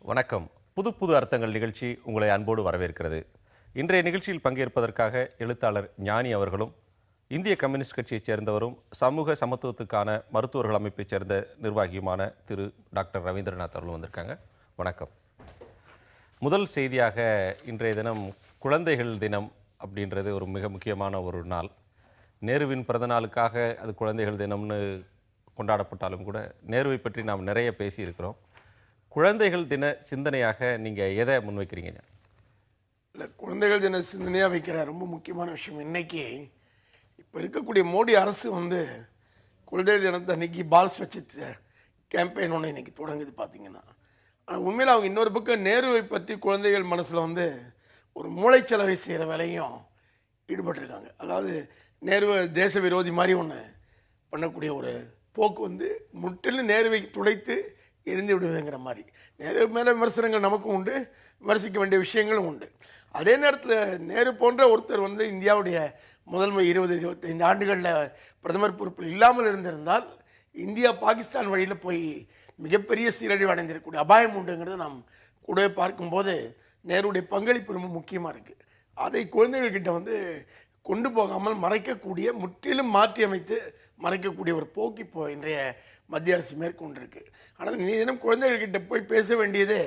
வணக்கம். புது புது அர்த்தங்கள் நிகழ்ச்சி உங்களை அன்போடு வரவேற்கிறது. இன்றைய நிகழ்ச்சியில் பங்கேற்பதற்காக எழுத்தாளர் ஞானி அவர்களும், இந்திய கம்யூனிஸ்ட் கட்சியைச் சேர்ந்தவரும், சமூக சமத்துவத்துக்கான மருத்துவர்கள் அமைப்பைச் சேர்ந்த நிர்வாகியுமான திரு டாக்டர் ரவீந்திரநாத் அவர்களும் வந்திருக்காங்க. வணக்கம். முதல் செய்தியாக இன்றைய தினம் குழந்தைகள் தினம் அப்படின்றது ஒரு மிக முக்கியமான ஒரு நாள். நேருவின் பிறந்த நாளுக்காக அது குழந்தைகள் தினம்னு கொண்டாடப்பட்டாலும் கூட நேருவை பற்றி நாம் நிறைய பேசியிருக்கிறோம். குழந்தைகள் தின சிந்தனையாக நீங்கள் எதை முன்வைக்கிறீங்க? இல்லை, குழந்தைகள் தின சிந்தனையாக வைக்கிற ரொம்ப முக்கியமான விஷயம். இன்னைக்கு இப்போ இருக்கக்கூடிய மோடி அரசு குழந்தைகள் தினத்தை அன்னைக்கு பால் ஸ்வச்சித் கேம்பெயின் ஒன்று இன்னைக்கு தொடங்குது பார்த்தீங்கன்னா. ஆனால் உண்மையில் அவங்க இன்னொரு பக்கம் நேருவை பற்றி குழந்தைகள் மனசில் ஒரு மூளைச்சலவை செய்கிற வேலையும் ஈடுபட்டிருக்காங்க. அதாவது நேருவை தேச விரோதி மாதிரி ஒன்று பண்ணக்கூடிய ஒரு போக்கு முற்றிலும் நேருவை துடைத்து எரிந்து விடுவதுங்கிற மாதிரி. நேரு மேலே விமர்சனங்கள் நமக்கும் உண்டு, விமர்சிக்க வேண்டிய விஷயங்களும் உண்டு. அதே நேரத்தில் நேரு போன்ற ஒருத்தர் இந்தியாவுடைய முதன்மை 20-25 ஆண்டுகளில் பிரதமர் பொறுப்பில் இல்லாமல் இருந்திருந்தால் இந்தியா பாகிஸ்தான் வழியில் போய் மிகப்பெரிய சீரழிவு அடைந்திருக்கக்கூடிய அபாயம் உண்டுங்கிறத நாம் கூடவே பார்க்கும்போது நேருடைய பங்களிப்பு ரொம்ப முக்கியமாக இருக்குது. அதை குழந்தைகள்கிட்ட கொண்டு போகாமல் மறைக்கக்கூடிய, முற்றிலும் மாற்றி அமைத்து மறைக்கக்கூடிய ஒரு போக்கு இப்போ இன்றைய மத்திய அரசு மேற்கொண்டிருக்கு. ஆனால் நீ தினம் குழந்தைகள்கிட்ட போய் பேச வேண்டியதே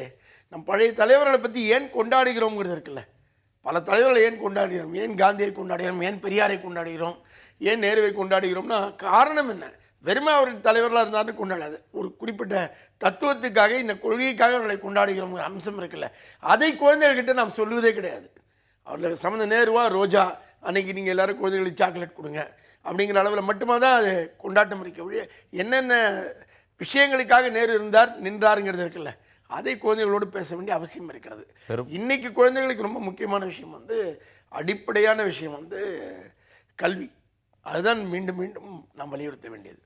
நம் பழைய தலைவர்களை பற்றி ஏன் கொண்டாடுகிறோங்கிறது இருக்குல்ல. பல தலைவர்களை ஏன் கொண்டாடுகிறோம், ஏன் காந்தியை கொண்டாடுகிறோம், ஏன் பெரியாரை கொண்டாடுகிறோம், ஏன் நேருவை கொண்டாடுகிறோம்னா காரணம் என்ன? வெறுமை அவர்கள் தலைவர்களாக இருந்தாலும் கொண்டாடாது, ஒரு குறிப்பிட்ட தத்துவத்துக்காக, இந்த கொள்கைக்காக அவர்களை கொண்டாடுகிறோங்கிற அம்சம் இருக்குல்ல. அதை குழந்தைகள்கிட்ட நாம் சொல்லுவதே கிடையாது. அவர்களுக்கு சம்மந்த நேருவா ரோஜா அன்னைக்கு நீங்கள் எல்லாரும் குழந்தைகளுக்கு சாக்லேட் கொடுங்க அப்படிங்கிற அளவில் மட்டுமா தான் அது கொண்டாட்டம் இருக்க ஒழிய என்னென்ன விஷயங்களுக்காக நேரு இருந்தார் நின்றாருங்கிறது இருக்குல்ல, அதை குழந்தைகளோடு பேச வேண்டிய அவசியம் இருக்கிறது. இன்னைக்கு குழந்தைகளுக்கு ரொம்ப முக்கியமான விஷயம் அடிப்படையான விஷயம் கல்வி. அதுதான் மீண்டும் மீண்டும் நாம் வலியுறுத்த வேண்டியது.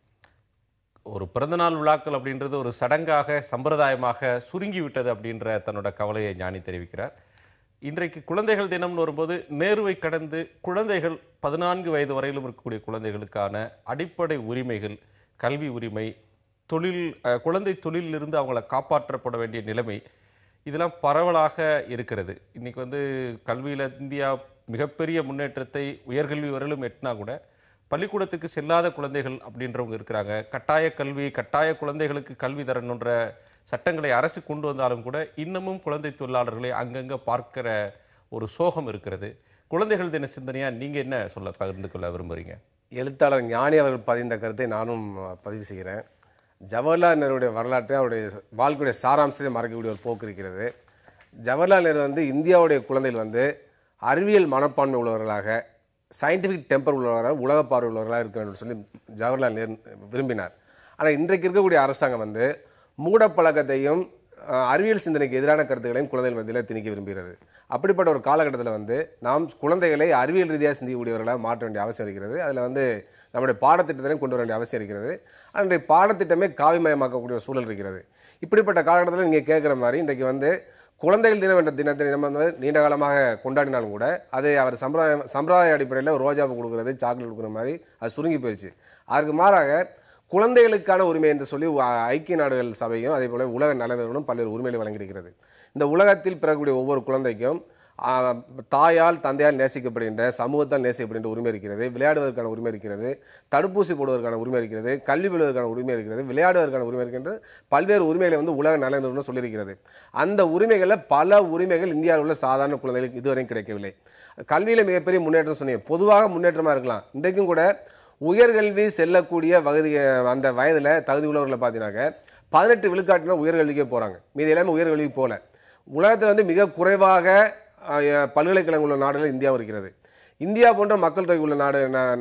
ஒரு பிறந்தநாள் விழாக்கள் அப்படின்றது ஒரு சடங்காக, சம்பிரதாயமாக சுருங்கி விட்டது அப்படின்ற தன்னோட கவலையை ஞானி தெரிவிக்கிறார். இன்றைக்கு குழந்தைகள் தினம்னு வரும்போது நேருவை கடந்து குழந்தைகள் 14 வயது வரையிலும் இருக்கக்கூடிய குழந்தைகளுக்கான அடிப்படை உரிமைகள், கல்வி உரிமை, குழந்தை தொழிலிருந்து அவங்கள காப்பாற்றப்பட வேண்டிய நிலைமை, இதெல்லாம் பரவலாக இருக்கிறது. இன்னைக்கு கல்வியில் இந்தியா மிகப்பெரிய முன்னேற்றத்தை உயர்கல்வி வரையிலும் எட்டினா கூட பள்ளிக்கூடத்துக்கு செல்லாத குழந்தைகள் அப்படின்றவங்க இருக்கிறாங்க. கட்டாய கல்வி, கட்டாய குழந்தைகளுக்கு கல்வி தரணுன்ற சட்டங்களை அரசு கொண்டு வந்தாலும் கூட இன்னமும் குழந்தை தொழிலாளர்களை அங்கங்கே பார்க்கிற ஒரு சோகம் இருக்கிறது. குழந்தைகள் தின சிந்தனையா நீங்க என்ன சொல்ல பகிர்ந்து கொள்ள விரும்புறீங்க? எழுத்தாளர் ஞானி அவர்கள் பதிந்த கருத்தை நானும் பதிவு செய்கிறேன். ஜவஹர்லால் நேருடைய வரலாற்றை, அவருடைய வாழ்க்கையுடைய சாராம்சத்தை மறைக்கக்கூடிய ஒரு போக்கு இருக்கிறது. ஜவஹர்லால் நேரு இந்தியாவுடைய குழந்தைகள் அறிவியல் மனப்பான்மை உள்ளவர்களாக, சயின்டிஃபிக் டெம்பர் உள்ளவர்களாக, உலக பார்வை உள்ளவர்களாக இருக்க வேண்டும் சொல்லி ஜவஹர்லால் நேரு விரும்பினார். ஆனால் இன்றைக்கு இருக்கக்கூடிய அரசாங்கம் மூடப்பழக்கத்தையும் அறிவியல் சிந்தனைக்கு எதிரான கருத்துக்களையும் குழந்தைகள் மத்தியில் திணிக்க விரும்புகிறது. அப்படிப்பட்ட ஒரு காலகட்டத்தில் நாம் குழந்தைகளை அறிவியல் ரீதியாக சிந்திக்கக்கூடியவர்களாக மாற்ற வேண்டிய அவசியம் இருக்கிறது. அதில் நம்முடைய பாடத்திட்டத்திலையும் கொண்டு வர வேண்டிய அவசியம் இருக்கிறது. அன்றைய பாடத்திட்டமே காவிமயமாக்கக்கூடிய ஒரு சூழல் இருக்கிறது. இப்படிப்பட்ட காலகட்டத்தில் நீங்கள் கேட்குற மாதிரி இன்றைக்கு குழந்தைகள் தினம் என்ற தினத்தை நம்ம நீண்ட காலமாக கொண்டாடினாலும் கூட அதை அவர் சம்பிரதாய அடிப்படையில் ரோஜாவை கொடுக்குறது, சாக்லேட் கொடுக்குற மாதிரி அது சுருங்கி போயிடுச்சு. அதுக்கு மாறாக குழந்தைகளுக்கான உரிமை என்று சொல்லி ஐக்கிய நாடுகள் சபையும் அதே போல உலக நலனும் பல்வேறு உரிமைகளை வழங்கியிருக்கிறது. இந்த உலகத்தில் பிறக்கக்கூடிய ஒவ்வொரு குழந்தைக்கும் தாயால் தந்தையால் நேசிக்கப்படுகின்ற, சமூகத்தால் நேசிக்கப்படுகின்ற உரிமை இருக்கிறது. விளையாடுவதற்கான உரிமை இருக்கிறது, தடுப்பூசி போடுவதற்கான உரிமை இருக்கிறது, கல்வி பெறுவதற்கான உரிமை இருக்கிறது, விளையாடுவதற்கான உரிமை இருக்கின்ற பல்வேறு உரிமைகளை உலக நலனும் சொல்லியிருக்கிறது. அந்த உரிமைகளில் பல உரிமைகள் இந்தியாவில் உள்ள சாதாரண குழந்தைகளுக்கு இதுவரையும் கிடைக்கவில்லை. கல்வியில் மிகப்பெரிய முன்னேற்றம் சொன்னீங்க, பொதுவாக முன்னேற்றமாக இருக்கலாம். இன்றைக்கும் கூட உயர்கல்வி செல்லக்கூடிய அந்த வயதில் தகுதி உள்ளவர்களை பார்த்தீங்கன்னாக்க 18 விழுக்காட்டினா உயர்கல்விக்கே போகிறாங்க. மீது எல்லாமே உயர்கல்விக்கு போகல. உலகத்தில் மிக குறைவாக பல்கலைக்கழகம் உள்ள நாடுகள் இந்தியாவும் இருக்கிறது. இந்தியா போன்ற மக்கள் தொகை உள்ள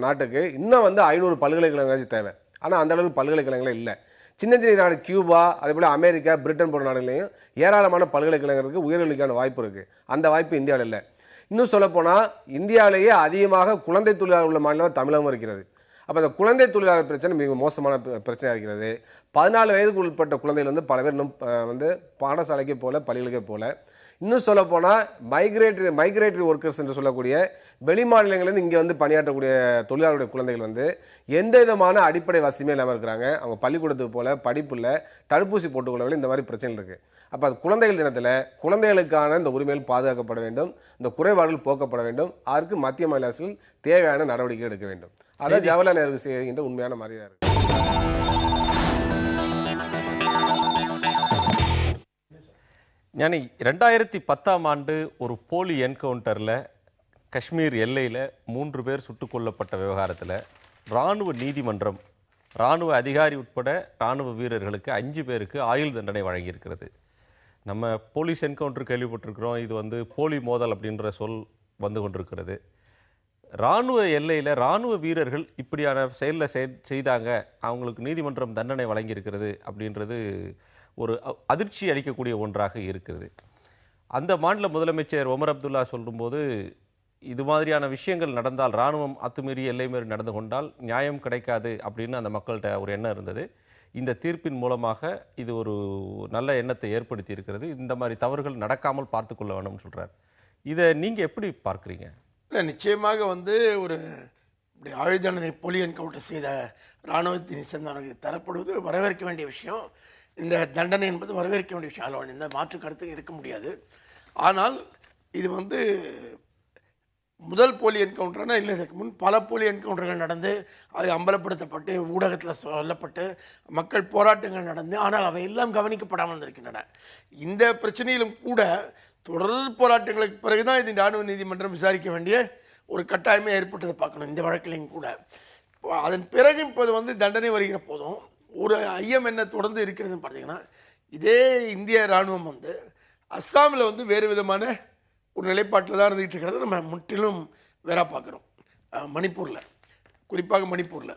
நாட்டுக்கு இன்னும் 500 பல்கலைக்கழகங்களாச்சும் தேவை. ஆனால் அந்த அளவுக்கு பல்கலைக்கழகங்களே இல்லை. சின்ன சின்ன நாடு கியூபா, அதே போல் அமெரிக்கா, பிரிட்டன் போன்ற நாடுகளையும் ஏராளமான பல்கலைக்கழகங்களுக்கு உயர்கல்விக்கான வாய்ப்பு இருக்குது. அந்த வாய்ப்பு இந்தியாவில் இல்லை. இன்னும் சொல்லப்போனால் இந்தியாவிலேயே அதிகமாக குழந்தை தொழிலாளர் உள்ள மாநிலம் தமிழகம் இருக்கிறது. அப்போ அந்த குழந்தை தொழிலாளர் பிரச்சனை மிக மோசமான பிரச்சனையாக இருக்கிறது. 14 வயதுக்கு உட்பட்ட குழந்தைகள் பல பேர் இன்னும் பாடசாலைக்கே போல, பள்ளிகளுக்கே போல. இன்னும் சொல்ல போனா மைக்ரேட்டரி ஒர்க்கர்ஸ் என்று சொல்லக்கூடிய வெளி மாநிலங்களிலிருந்து இங்க வந்து பணியாற்றக்கூடிய தொழிலாளருடைய குழந்தைகள் வந்து எந்த விதமான அடிப்படை வசதியுமே இல்லாமல் இருக்கிறாங்க. அவங்க பள்ளிக்கூடத்துக்கு போல, படிப்பு இல்லை, தடுப்பூசி போட்டுக்கொள்ளவில்லை, இந்த மாதிரி பிரச்சனை இருக்கு. அப்ப அது குழந்தைகள் தினத்துல குழந்தைகளுக்கான இந்த உரிமைகள் பாதுகாக்கப்பட வேண்டும், இந்த குறைபாடுகள் போக்கப்பட வேண்டும். அதற்கு மத்திய மாநில அரசுகள் தேவையான நடவடிக்கை எடுக்க வேண்டும். அதான் ஜவஹர்லால் நேரு செய்கின்ற உண்மையான மரியாதை இருக்கு. ஞானி, 2010ஆம் ஆண்டு ஒரு போலி என்கவுண்டர்ல காஷ்மீர் எல்லையில 3 பேர் சுட்டுக் கொல்லப்பட்ட விவகாரத்தில் இராணுவ நீதிமன்றம் இராணுவ அதிகாரி உட்பட இராணுவ வீரர்களுக்கு 5 பேருக்கு ஆயுள் தண்டனை வழங்கியிருக்கிறது. நம்ம போலீஸ் என்கவுண்டர் கேள்விப்பட்டிருக்கிறோம். இது வந்து போலி மோதல் அப்படின்ற சொல் வந்து கொண்டிருக்கிறது. இராணுவ எல்லையில் இராணுவ வீரர்கள் இப்படியான செயலில் செய்தாங்க, அவங்களுக்கு நீதிமன்றம் தண்டனை வழங்கியிருக்கிறது அப்படின்றது ஒரு அதிர்ச்சி அளிக்கக்கூடிய ஒன்றாக இருக்கிறது. அந்த மாநில முதலமைச்சர் ஒமர் அப்துல்லா சொல்லும்போது, இது மாதிரியான விஷயங்கள் நடந்தால், இராணுவம் அத்துமீறி எல்லை மீறி நடந்து கொண்டால் நியாயம் கிடைக்காது அப்படின்னு அந்த மக்கள்கிட்ட ஒரு எண்ணம் இருந்தது. இந்த தீர்ப்பின் மூலமாக இது ஒரு நல்ல எண்ணத்தை ஏற்படுத்தி இருக்கிறது. இந்த மாதிரி தவறுகள் நடக்காமல் பார்த்து கொள்ள வேணும்னு சொல்றார். இதை நீங்க எப்படி பார்க்குறீங்க? இல்லை, நிச்சயமாக வந்து ஒரு இப்படி ஆயுள் தண்டனை போலி என்கவுண்டர் செய்த இராணுவத்தினை சேர்ந்தவர்களுக்கு தரப்படுவது வரவேற்க வேண்டிய விஷயம். இந்த தண்டனை என்பது வரவேற்க வேண்டிய விஷயம். அதில் இந்த மாற்று கருத்து இருக்க முடியாது. ஆனால் இது வந்து முதல் போலி என்கவுண்டர்னா இல்லை, இதற்கு முன் பல போலி என்கவுண்டர்கள் நடந்து அது அம்பலப்படுத்தப்பட்டு ஊடகத்தில் சொல்லப்பட்டு மக்கள் போராட்டங்கள் நடந்து, ஆனால் அவை எல்லாம் கவனிக்கப்படாமல் இருக்கின்றன. இந்த பிரச்சனையிலும் கூட தொடர் போராட்டங்களுக்கு பிறகுதான் இது இராணுவ நீதிமன்றம் விசாரிக்க வேண்டிய ஒரு கட்டாயமே ஏற்பட்டதை பார்க்கணும். இந்த வழக்கிலையும் கூட அதன் பிறகு இப்போது வந்து தண்டனை வருகிற போதும் ஒரு ஐயம் என்ன தொடர்ந்து இருக்கிறதுன்னு பார்த்தீங்கன்னா, இதே இந்திய இராணுவம் வந்து அஸ்ஸாமில் வந்து வேறு விதமான ஒரு நிலைப்பாட்டில் தான் இருந்துகிட்டு இருக்கிறது நம்ம முற்றிலும் வேற பார்க்குறோம். மணிப்பூரில், குறிப்பாக மணிப்பூரில்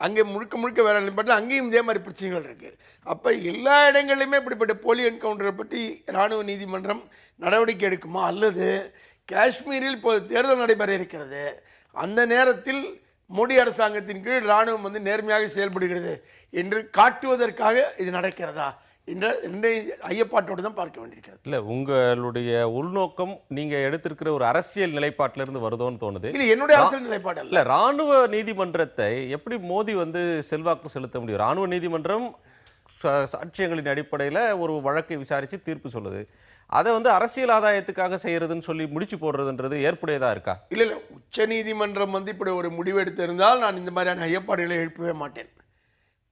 அங்கே முழுக்க வேற நிலைப்பாட்டில் அங்கேயும் இதே மாதிரி பிரச்சனைகள் இருக்குது. அப்போ எல்லா இடங்கள்லையுமே இப்படிப்பட்ட போலி என்கவுண்டரை பற்றி இராணுவ நீதிமன்றம் நடவடிக்கை எடுக்குமா, அல்லது காஷ்மீரில் இப்போது தேர்தல் நடைபெற இருக்கிறது, அந்த நேரத்தில் மோடி அரசாங்கத்தின் கீழ் இராணுவம் வந்து நேர்மையாக செயல்படுகிறது என்று காட்டுவதற்காக இது நடக்கிறதா என்ற ஐயப்பாட்டோடு தான் பார்க்க வேண்டியிருக்கிறது. இல்ல, உங்களுடைய உள்நோக்கம் நீங்க எடுத்திருக்கிற ஒரு அரசியல் நிலைப்பாட்டிலிருந்து வருதோன்னு தோணுது. இல்ல, என்னுடைய அரசியல் நிலைப்பாடு இல்ல. ராணுவ நீதிமன்றத்தை எப்படி மோடி வந்து செல்வாக்கு செலுத்த முடியும்? ராணுவ நீதிமன்றம் சாட்சியங்களின் அடிப்படையில் ஒரு வழக்கை விசாரித்து தீர்ப்பு சொல்லுது. அதை வந்து அரசியல் ஆதாயத்துக்காக செய்யறதுன்னு சொல்லி முடிச்சு போடுறதுன்றது ஏற்புடையதா இருக்கா? இல்ல, உச்ச நீதிமன்றம் வந்து இப்படி ஒரு முடிவு எடுத்திருந்தால் நான் இந்த மாதிரியான ஐயப்பாடுகளை எழுப்பவே மாட்டேன்.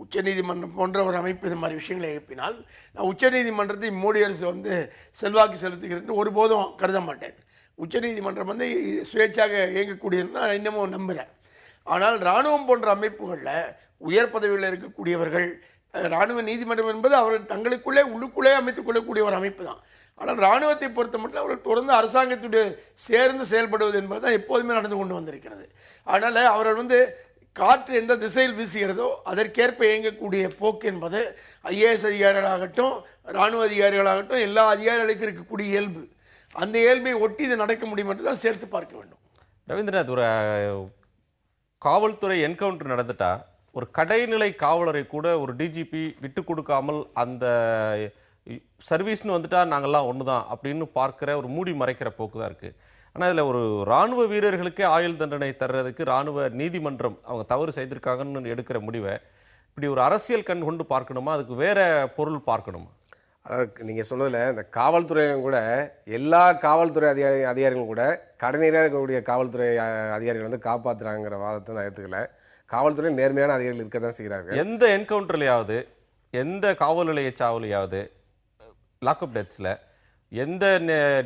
உச்சநீதிமன்றம் போன்ற ஒரு அமைப்பு இந்த மாதிரி விஷயங்களை எழுப்பினால் நான் உச்சநீதிமன்றத்தை மோடி அரசு வந்து செல்வாக்கு செலுத்துகிறது ஒருபோதும் கருத மாட்டேன். உச்சநீதிமன்றம் வந்து சுயேட்சாக இயங்கக்கூடியது நான் இன்னமும் நம்புகிறேன். ஆனால் இராணுவம் போன்ற அமைப்புகளில் உயர் பதவியில் இருக்கக்கூடியவர்கள், இராணுவ நீதிமன்றம் என்பது அவர்கள் தங்களுக்குள்ளே உள்ளுக்குள்ளே அமைத்துக் கொள்ளக்கூடிய ஒரு அமைப்பு தான். ஆனால் இராணுவத்தை பொறுத்த மட்டும் அவர்கள் தொடர்ந்து அரசாங்கத்துடைய சேர்ந்து செயல்படுவது என்பது தான் எப்போதுமே நடந்து கொண்டு வந்திருக்கிறது. அதனால் அவர்கள் வந்து காற்று எந்த திசையில் வீசுகிறதோ அதற்கேற்ப இயங்கக்கூடிய போக்கு என்பது ஐஏஎஸ் அதிகாரிகளாகட்டும் இராணுவ அதிகாரிகளாகட்டும் எல்லா அதிகாரிகளுக்கும் இருக்கக்கூடிய இயல்பு. அந்த இயல்பை ஒட்டி இது நடக்க முடியும் என்று தான் சேர்த்து பார்க்க வேண்டும். ரவீந்திரநாத், ஒரு காவல்துறை என்கவுண்டர் நடந்துட்டா ஒரு கடைநிலை காவலரை கூட ஒரு டிஜிபி விட்டு கொடுக்காமல் அந்த சர்வீஸ்னு வந்துட்டா நாங்கள்லாம் ஒன்று தான் அப்படின்னு பார்க்குற ஒரு மூடி மறைக்கிற போக்கு தான் இருக்குது. ஆனால் இதில் ஒரு இராணுவ வீரர்களுக்கே ஆயுள் தண்டனை தர்றதுக்கு இராணுவ நீதிமன்றம் அவங்க தவறு செய்திருக்காங்கன்னு எடுக்கிற முடிவை இப்படி ஒரு அரசியல் கண் கொண்டு பார்க்கணுமா, அதுக்கு வேற பொருள் பார்க்கணுமா? அதாவது நீங்கள் சொன்னதில் இந்த காவல்துறையும் கூட எல்லா காவல்துறை அதிகாரிகளும் கூட கடைநிலையாக இருக்கக்கூடிய காவல்துறை அதிகாரிகள் வந்து காப்பாற்றுறாங்கிற வாதத்தை நான் ஏற்றுக்கல. காவல்துறை நேர்மையான அதிகாரிகள் இருக்க தான் செய்கிறார்கள். எந்த என்கவுண்டர்லையாவது, எந்த காவல் நிலைய சாவலையாவது, லாக்அப் டெத்ஸில் எந்த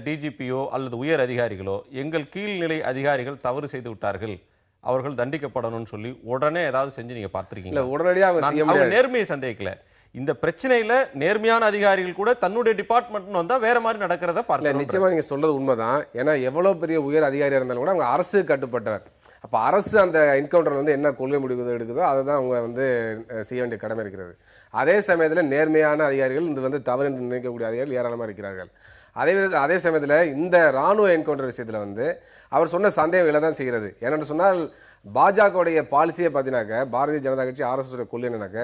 டிஜிபியோ அல்லது உயர் அதிகாரிகளோ எங்கள் கீழ்நிலை அதிகாரிகள் தவறு செய்து விட்டார்கள், அவர்கள் தண்டிக்கப்படணும்னு சொல்லி உடனே ஏதாவது செஞ்சு நீங்க பார்த்திருக்கீங்க? உடனடியாக நேர்மையை சந்தேகிக்கல. இந்த பிரச்சனையில நேர்மையான அதிகாரிகள் கூட தன்னுடைய டிபார்ட்மெண்ட் வந்தா வேற மாதிரி நடக்கிறத பார்க்கல. நிச்சயமா நீங்க சொல்றது உண்மைதான். ஏன்னா எவ்வளவு பெரிய உயர் அதிகாரியா இருந்தாலும் கூட அவங்க அரசு கட்டுப்பட்டவர். அப்ப அரசு அந்த என்கவுண்டர் வந்து என்ன கொள்கை முடிவு எடுக்குதோ அதை தான் அவங்க வந்து செய்ய வேண்டிய கடமை இருக்கிறது. அதே சமயத்தில் நேர்மையான அதிகாரிகள் இது வந்து தவறு என்று நினைக்கக்கூடிய அதிகாரிகள் ஏராளமாக இருக்கிறார்கள். அதே சமயத்தில் இந்த ராணுவ என்கவுண்டர் விஷயத்தில் வந்து அவர் சொன்ன சந்தேகம் தான் செய்கிறது. ஏன்னு சொன்னால் பாஜகவுடைய பாலிசியை பார்த்தீங்கன்னாக்க, பாரதிய ஜனதா கட்சி RSS கொள்கை என்னன்னாக்க,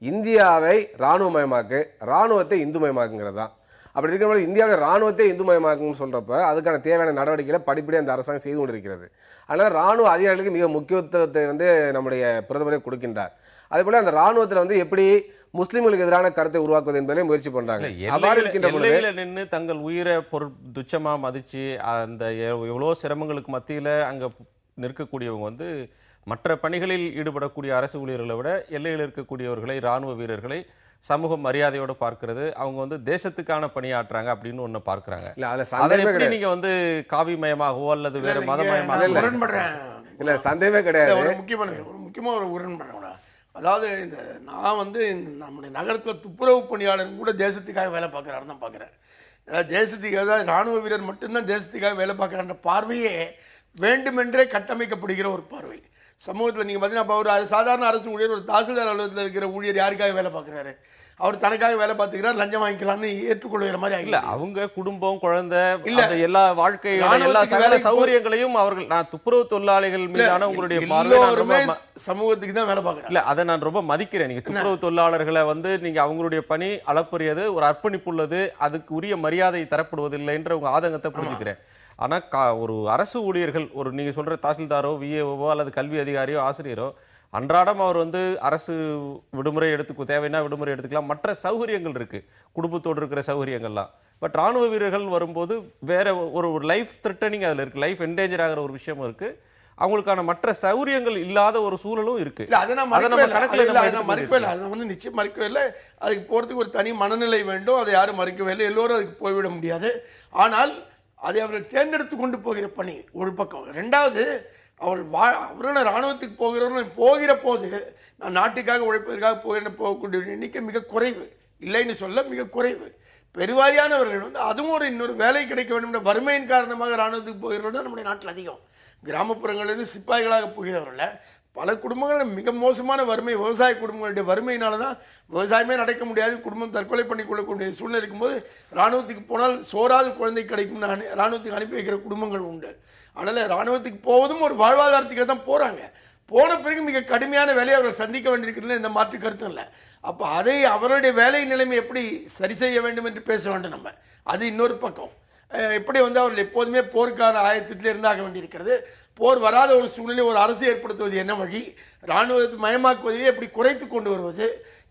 இந்தியாவை இராணுவமயமாக்கு, இராணுவத்தை இந்துமயமாக்குங்கிறது தான். அப்படி இருக்கும்போது இந்தியாவுடைய ராணுவத்தை இந்துமயமாக்கும்னு சொல்றப்ப அதுக்கான தேவையான நடவடிக்கைகளை படிப்படியாக அந்த அரசாங்கம் செய்து கொண்டிருக்கிறது. அதனால ராணுவ அதிகாரிகளுக்கு மிக முக்கியத்துவத்தை வந்து நம்முடைய பிரதமரே கொடுக்கின்றார். அதே போல அந்த ராணுவத்தில் வந்து எப்படி முஸ்லிம்களுக்கு எதிரான கருத்தை உருவாக்குவது என்பதை முயற்சி பண்றாங்க. எல்லையில நின்று தங்கள் உயிரை துச்சமா மதிச்சு அந்த எவ்வளவு சிரமங்களுக்கு மத்தியில அங்க நிற்கக்கூடியவங்க வந்து மற்ற பணிகளில் ஈடுபடக்கூடிய அரசு ஊழியர்களை விட எல்லையில் இருக்கக்கூடியவர்களை, ராணுவ வீரர்களை சமூக மரியாதையோட பார்க்கிறது, அவங்க வந்து தேசத்துக்கான பணியாற்றுறாங்க அப்படின்னு ஒண்ணு பார்க்கறாங்க. அதை எப்படி நீங்க வந்து காவி மயமாகவோ அல்லது வேற மதமயமாக இல்ல சந்தேகமே கிடையாது. ஒரு முக்கியமான ஒரு உடன்படுறேன். அதாவது நான் வந்து நம்முடைய நகரத்தில் துப்புரவு பணியாளர் கூட தேசத்துக்காக வேலை பார்க்குறாருன்னு தான் பார்க்குறேன். அதாவது தேசத்துக்காக தான் ராணுவ வீரர் மட்டும்தான் தேசத்துக்காக வேலை பார்க்குறான்ற பார்வையே வேண்டுமென்றே கட்டமைக்கப்படுகிற ஒரு பார்வை சமூகத்தில். நீங்கள் பார்த்தீங்கன்னா இப்போ ஒரு சாதாரண அரசு ஊழியர், ஒரு தாசில்தார் அலுவலகத்தில் இருக்கிற ஊழியர் யாருக்காக வேலை பார்க்குறாரு? அவர் தனக்காக வேலை பார்த்துக்கிறார், லஞ்சம் வாங்கிக்கலாம்னு ஏற்றுக்கொள்கிற மாதிரி இல்ல. அவங்க குடும்பம், குழந்தை, இல்ல எல்லா வாழ்க்கை எல்லா சௌகரியங்களையும் அவர்கள், நான் துப்புரவு தொழிலாளிகள் மீதான உங்களுடைய பார்வை சமூகத்துக்கு தான் வேலை பார்க்குறேன். இல்ல அதை நான் ரொம்ப மதிக்கிறேன். நீங்க துப்புரவு தொழிலாளர்களை வந்து நீங்க அவங்களுடைய பணி அளப்பரியது, ஒரு அர்ப்பணிப்பு உள்ளது, அதுக்கு உரிய மரியாதை தரப்படுவதில்லை என்ற உங்க ஆதங்கத்தை புரிஞ்சுக்கிறேன். ஆனா ஒரு அரசு ஊழியர்கள், ஒரு நீங்க சொல்ற தாசில்தாரோ, விஏஓவோ அல்லது கல்வி அதிகாரியோ, ஆசிரியரோ அன்றாடம் அவர் வந்து அரசு விடுமுறை தேவைன்னா விடுமுறை எடுத்துக்கலாம், மற்ற சௌகரியங்கள் இருக்கு, குடும்பத்தோடு இருக்கிற சௌகரியங்கள்லாம். பட் ராணுவ வீரர்கள் வரும்போது வேற ஒரு லைஃப் த்ரெட்டனிங் அதுல இருக்கு, லைஃப் என்டேஞ்சர் ஆகிற ஒரு விஷயமும் இருக்கு, அவங்களுக்கான மற்ற சௌகரியங்கள் இல்லாத ஒரு சூழலும் இருக்கு. நிச்சயம் மறுக்கவே இல்லை. அதுக்கு போறதுக்கு ஒரு தனி மனநிலை வேண்டும், அதை யாரும் மறுக்கவே இல்லை, எல்லோரும் அதுக்கு போய்விட முடியாது. ஆனால் அதை அவர்கள் தேர்ந்தெடுத்து கொண்டு போகிற பணி ஒரு பக்கம். ரெண்டாவது, அவர்கள் ராணுவத்துக்கு போகிற போது நான் நாட்டுக்காக உழைப்பதற்காக போகக்கூடிய எண்ணிக்கை மிக குறைவு, இல்லைன்னு சொல்ல மிக குறைவு. பெருவாரியானவர்கள் வந்து அதுவும் இன்னொரு வேலை கிடைக்க வேண்டும் என்ற வறுமையின் காரணமாக ராணுவத்துக்கு போகிறவர்கள் தான் நம்முடைய நாட்டில் அதிகம். கிராமப்புறங்களிலிருந்து சிப்பாய்களாக போகிறவர்கள் பல குடும்பங்கள் மிக மோசமான வறுமை, விவசாய குடும்பங்களுடைய வறுமையினால தான் விவசாயமே நடக்க முடியாது, குடும்பம் தற்கொலை பண்ணி கொள்ளக்கூடிய சூழ்நிலை இருக்கும்போது ராணுவத்துக்கு போனால் சோறாது குழந்தை கிடைக்கும்னு ராணுவத்துக்கு அனுப்பி வைக்கிற குடும்பங்கள் உண்டு. அதனால் ராணுவத்துக்கு போவதும் ஒரு வாழ்வாதாரத்துக்காக தான் போகிறாங்க. போன பிறகு மிக கடுமையான வேலையை அவர்கள் சந்திக்க வேண்டியிருக்கிறதுல எந்த மாற்று கருத்தும் இல்லை. அப்போ அதை அவருடைய வேலை நிலைமை எப்படி சரி செய்ய வேண்டும் என்று பேச வேண்டும் நம்ம. அது இன்னொரு பக்கம். எப்படி வந்து அவர்கள் எப்போதுமே போருக்கான ஆயத்தத்தில் இருந்தாக வேண்டியிருக்கிறது. போர் வராத ஒரு சூழ்நிலை ஒரு அரசு ஏற்படுத்துவது என்ன வழி, இராணுவத்தை மயமாக்குவதையே எப்படி குறைத்து கொண்டு வருவது,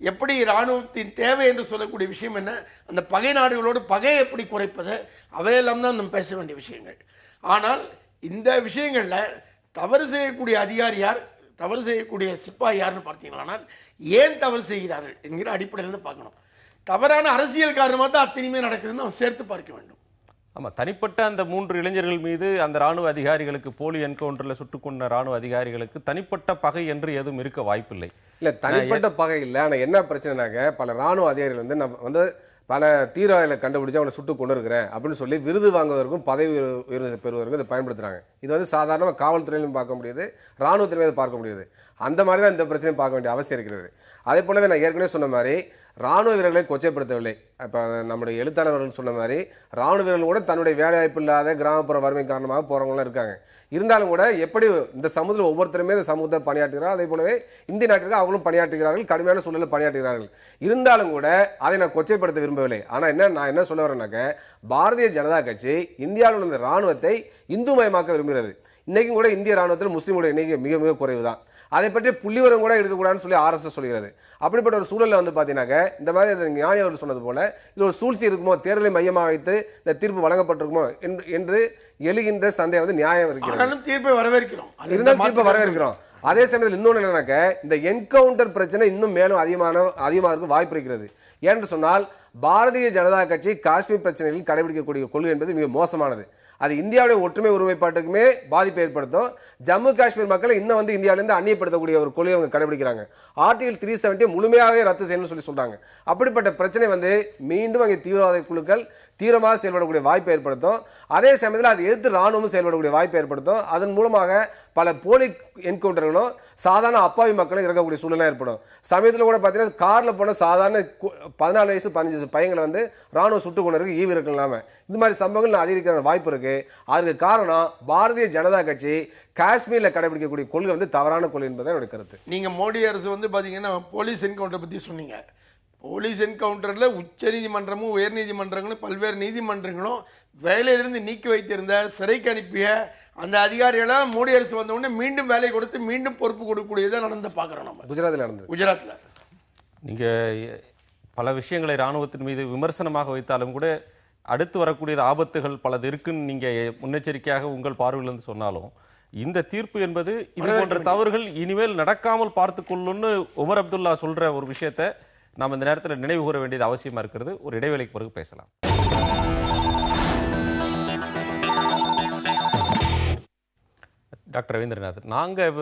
எப்படி இராணுவத்தின் தேவை என்று சொல்லக்கூடிய விஷயம் என்ன, அந்த பகை நாடுகளோடு பகையை எப்படி குறைப்பது, அவையெல்லாம் தான் நம்ம பேச வேண்டிய விஷயங்கள். ஆனால் இந்த விஷயங்களில் தவறு செய்யக்கூடிய அதிகாரி யார், தவறு செய்யக்கூடிய சிப்பாய் யாருன்னு பார்த்தீங்கன்னா ஏன் தவறு செய்கிறார்கள் என்கிற அடிப்படையில் பார்க்கணும். தவறான அரசியல் காரணமாக தான் அத்தனையுமே நடக்குதுன்னு நம்ம சேர்த்து பார்க்க வேண்டும். ஆமா, தனிப்பட்ட அந்த 3 இளைஞர்கள் மீது அந்த ராணுவ அதிகாரிகளுக்கு, போலி என்கவுண்டர்ல சுட்டுக் கொண்ட ராணுவ அதிகாரிகளுக்கு தனிப்பட்ட பகை என்று எதுவும் இருக்க வாய்ப்பில்லை. இல்ல தனிப்பட்ட பகை இல்லை. ஆனா என்ன பிரச்சனைனாக்க, பல ராணுவ அதிகாரிகள் வந்து நம்ம வந்து பல தீவிரவாதிகளை கண்டுபிடிச்சு அவனை சுட்டு கொண்டு இருக்கிறேன் அப்படின்னு சொல்லி விருது வாங்குவதற்கும் பதவி உயர்வு பெறுவதற்கும் இதை பயன்படுத்துறாங்க. இது வந்து சாதாரணமாக காவல்துறையிலும் பார்க்க முடியுது, ராணுவத்திலுமே பார்க்க முடியுது. அந்த மாதிரி தான் இந்த பிரச்சனையும் பார்க்க வேண்டிய அவசியம் இருக்கிறது. அதே போலவே நான் ஏற்கனவே சொன்ன மாதிரி ராணுவ வீரர்களை கொச்சைப்படுத்தவில்லை. இப்போ நம்முடைய எழுத்தாளர்கள் சொன்ன மாதிரி ராணுவ வீரர்கள் கூட தன்னுடைய வேலைவாய்ப்பு இல்லாத கிராமப்புற வறுமை காரணமாக போகிறவங்களாம் இருக்காங்க. இருந்தாலும் கூட எப்படி இந்த சமூகத்தில் ஒவ்வொருத்தருமே இந்த சமூகத்தை பணியாற்றுகிறார்கள், அதே போலவே இந்திய நாட்டிற்கு அவங்களும் பணியாற்றுகிறார்கள், கடுமையான சூழலில் பணியாற்றுகிறார்கள். இருந்தாலும் கூட அதை நான் கொச்சைப்படுத்த விரும்பவில்லை. ஆனால் நான் என்ன சொல்ல வரேன்னாக்க, பாரதிய ஜனதா கட்சி இந்தியாவில் உள்ள ராணுவத்தை இந்துமயமாக்க விரும்புகிறது. இன்னைக்கும் கூட இந்திய ராணுவத்தில் முஸ்லீம்களுடைய எண்ணிக்கை மிக மிக குறைவு தான். அதை பற்றி புள்ளிவரம் கூட எடுக்கக்கூடாதுன்னு சொல்லி RSS சொல்கிறது. அப்படிப்பட்ட ஒரு சூழலில் வந்து பார்த்தீங்கன்னாக்க, இந்த மாதிரி ஞானி அவர்கள் சொன்னது போல இது ஒரு சூழ்ச்சி இருக்குமோ, தேர்தலை மையமாக வைத்து இந்த தீர்ப்பு வழங்கப்பட்டிருக்குமோ என்று எழுகின்ற சந்தேகம் வந்து நியாயம் இருக்கிறது. தீர்ப்பை வரவேற்கிறோம், இருந்தாலும் தீர்ப்பை வரவேற்கிறோம். அதே சமயத்தில் இன்னொன்று என்னன்னாக்க, இந்த என்கவுண்டர் பிரச்சனை இன்னும் மேலும் அதிகமாக வாய்ப்பு இருக்கிறது. ஏன்னு சொன்னால், பாரதிய ஜனதா கட்சி காஷ்மீர் பிரச்சனையில் கடைபிடிக்கக்கூடிய கொள்கை என்பது மிக மோசமானது. அது இந்தியாவுடைய ஒற்றுமை ஒருமைப்பாட்டுக்குமே பாதிப்பை ஏற்படுத்தும். ஜம்மு காஷ்மீர் மக்களை இன்னும் வந்து இந்தியாவிலிருந்து அந்நியப்படுத்தக்கூடிய ஒரு கொள்கையை அவங்க கடைபிடிக்கிறாங்க. ஆர்டிகல் 370 முழுமையாகவே ரத்து செய்யணும்னு சொல்றாங்க. அப்படிப்பட்ட பிரச்சனை வந்து மீண்டும் அங்கே தீவிரவாத குழுக்கள் தீவிரமாக செயல்படக்கூடிய வாய்ப்பை ஏற்படுத்தும். அதே சமயத்தில் அதை எதிர்த்து ராணுவமும் செயல்படக்கூடிய வாய்ப்பை ஏற்படுத்தும். அதன் மூலமாக பல போலி என்கவுண்டர்களும் சாதாரண அப்பாவி மக்களும் இறக்கக்கூடிய சூழ்நிலை ஏற்படும். சமயத்தில் கூட பார்த்தீங்கன்னா காரில் போன சாதாரண 14 வயசு 15 வயசு பையங்களை வந்து ராணுவம் சுட்டுக் கொண்டு இருக்கு, ஈவு இல்லாம இந்த மாதிரி சம்பவங்கள் அதிகரிக்கிற வாய்ப்பு இருக்கு. அதுக்கு காரணம் பாரதிய ஜனதா கட்சி காஷ்மீர்ல கடைபிடிக்கக்கூடிய கொள்கை வந்து தவறான கொள்கை என்பது என்னுடைய கருத்து. நீங்க மோடி அரசு வந்து பாத்தீங்கன்னா போலீஸ் என்கவுண்டர் பத்தி சொன்னீங்க. போலீஸ் என்கவுண்டரில் உச்ச நீதிமன்றமும் உயர் நீதிமன்றங்களும் பல்வேறு நீதிமன்றங்களும் வேலையிலிருந்து நீக்கி வைத்திருந்த சிறைக்கு அனுப்பிய அந்த அதிகாரிகளை மோடி அரசு வந்த உடனே மீண்டும் வேலை கொடுத்து மீண்டும் பொறுப்பு கொடுக்கக்கூடியதை நடந்து பார்க்குறோம். நம்ம குஜராத்தில் நடந்தது. குஜராத்தில் நீங்கள் பல விஷயங்களை இராணுவத்தின் மீது விமர்சனமாக வைத்தாலும் கூட அடுத்து வரக்கூடிய ஆபத்துகள் பலது இருக்குன்னு நீங்கள் முன்னெச்சரிக்கையாக உங்கள் பார்வையிலிருந்து சொன்னாலும் இந்த தீர்ப்பு என்பது இது போன்ற தவறுகள் இனிமேல் நடக்காமல் பார்த்துக்கொள்ளுன்னு உமர் அப்துல்லா சொல்ற ஒரு விஷயத்தை நாம் இந்த நேரத்தில் நினைவு கூற வேண்டியது அவசியமா இருக்கிறது. ஒரு இடைவேளைக்கு பிறகு பேசலாம். டாக்டர் ரவீந்திரநாத், நாங்கள்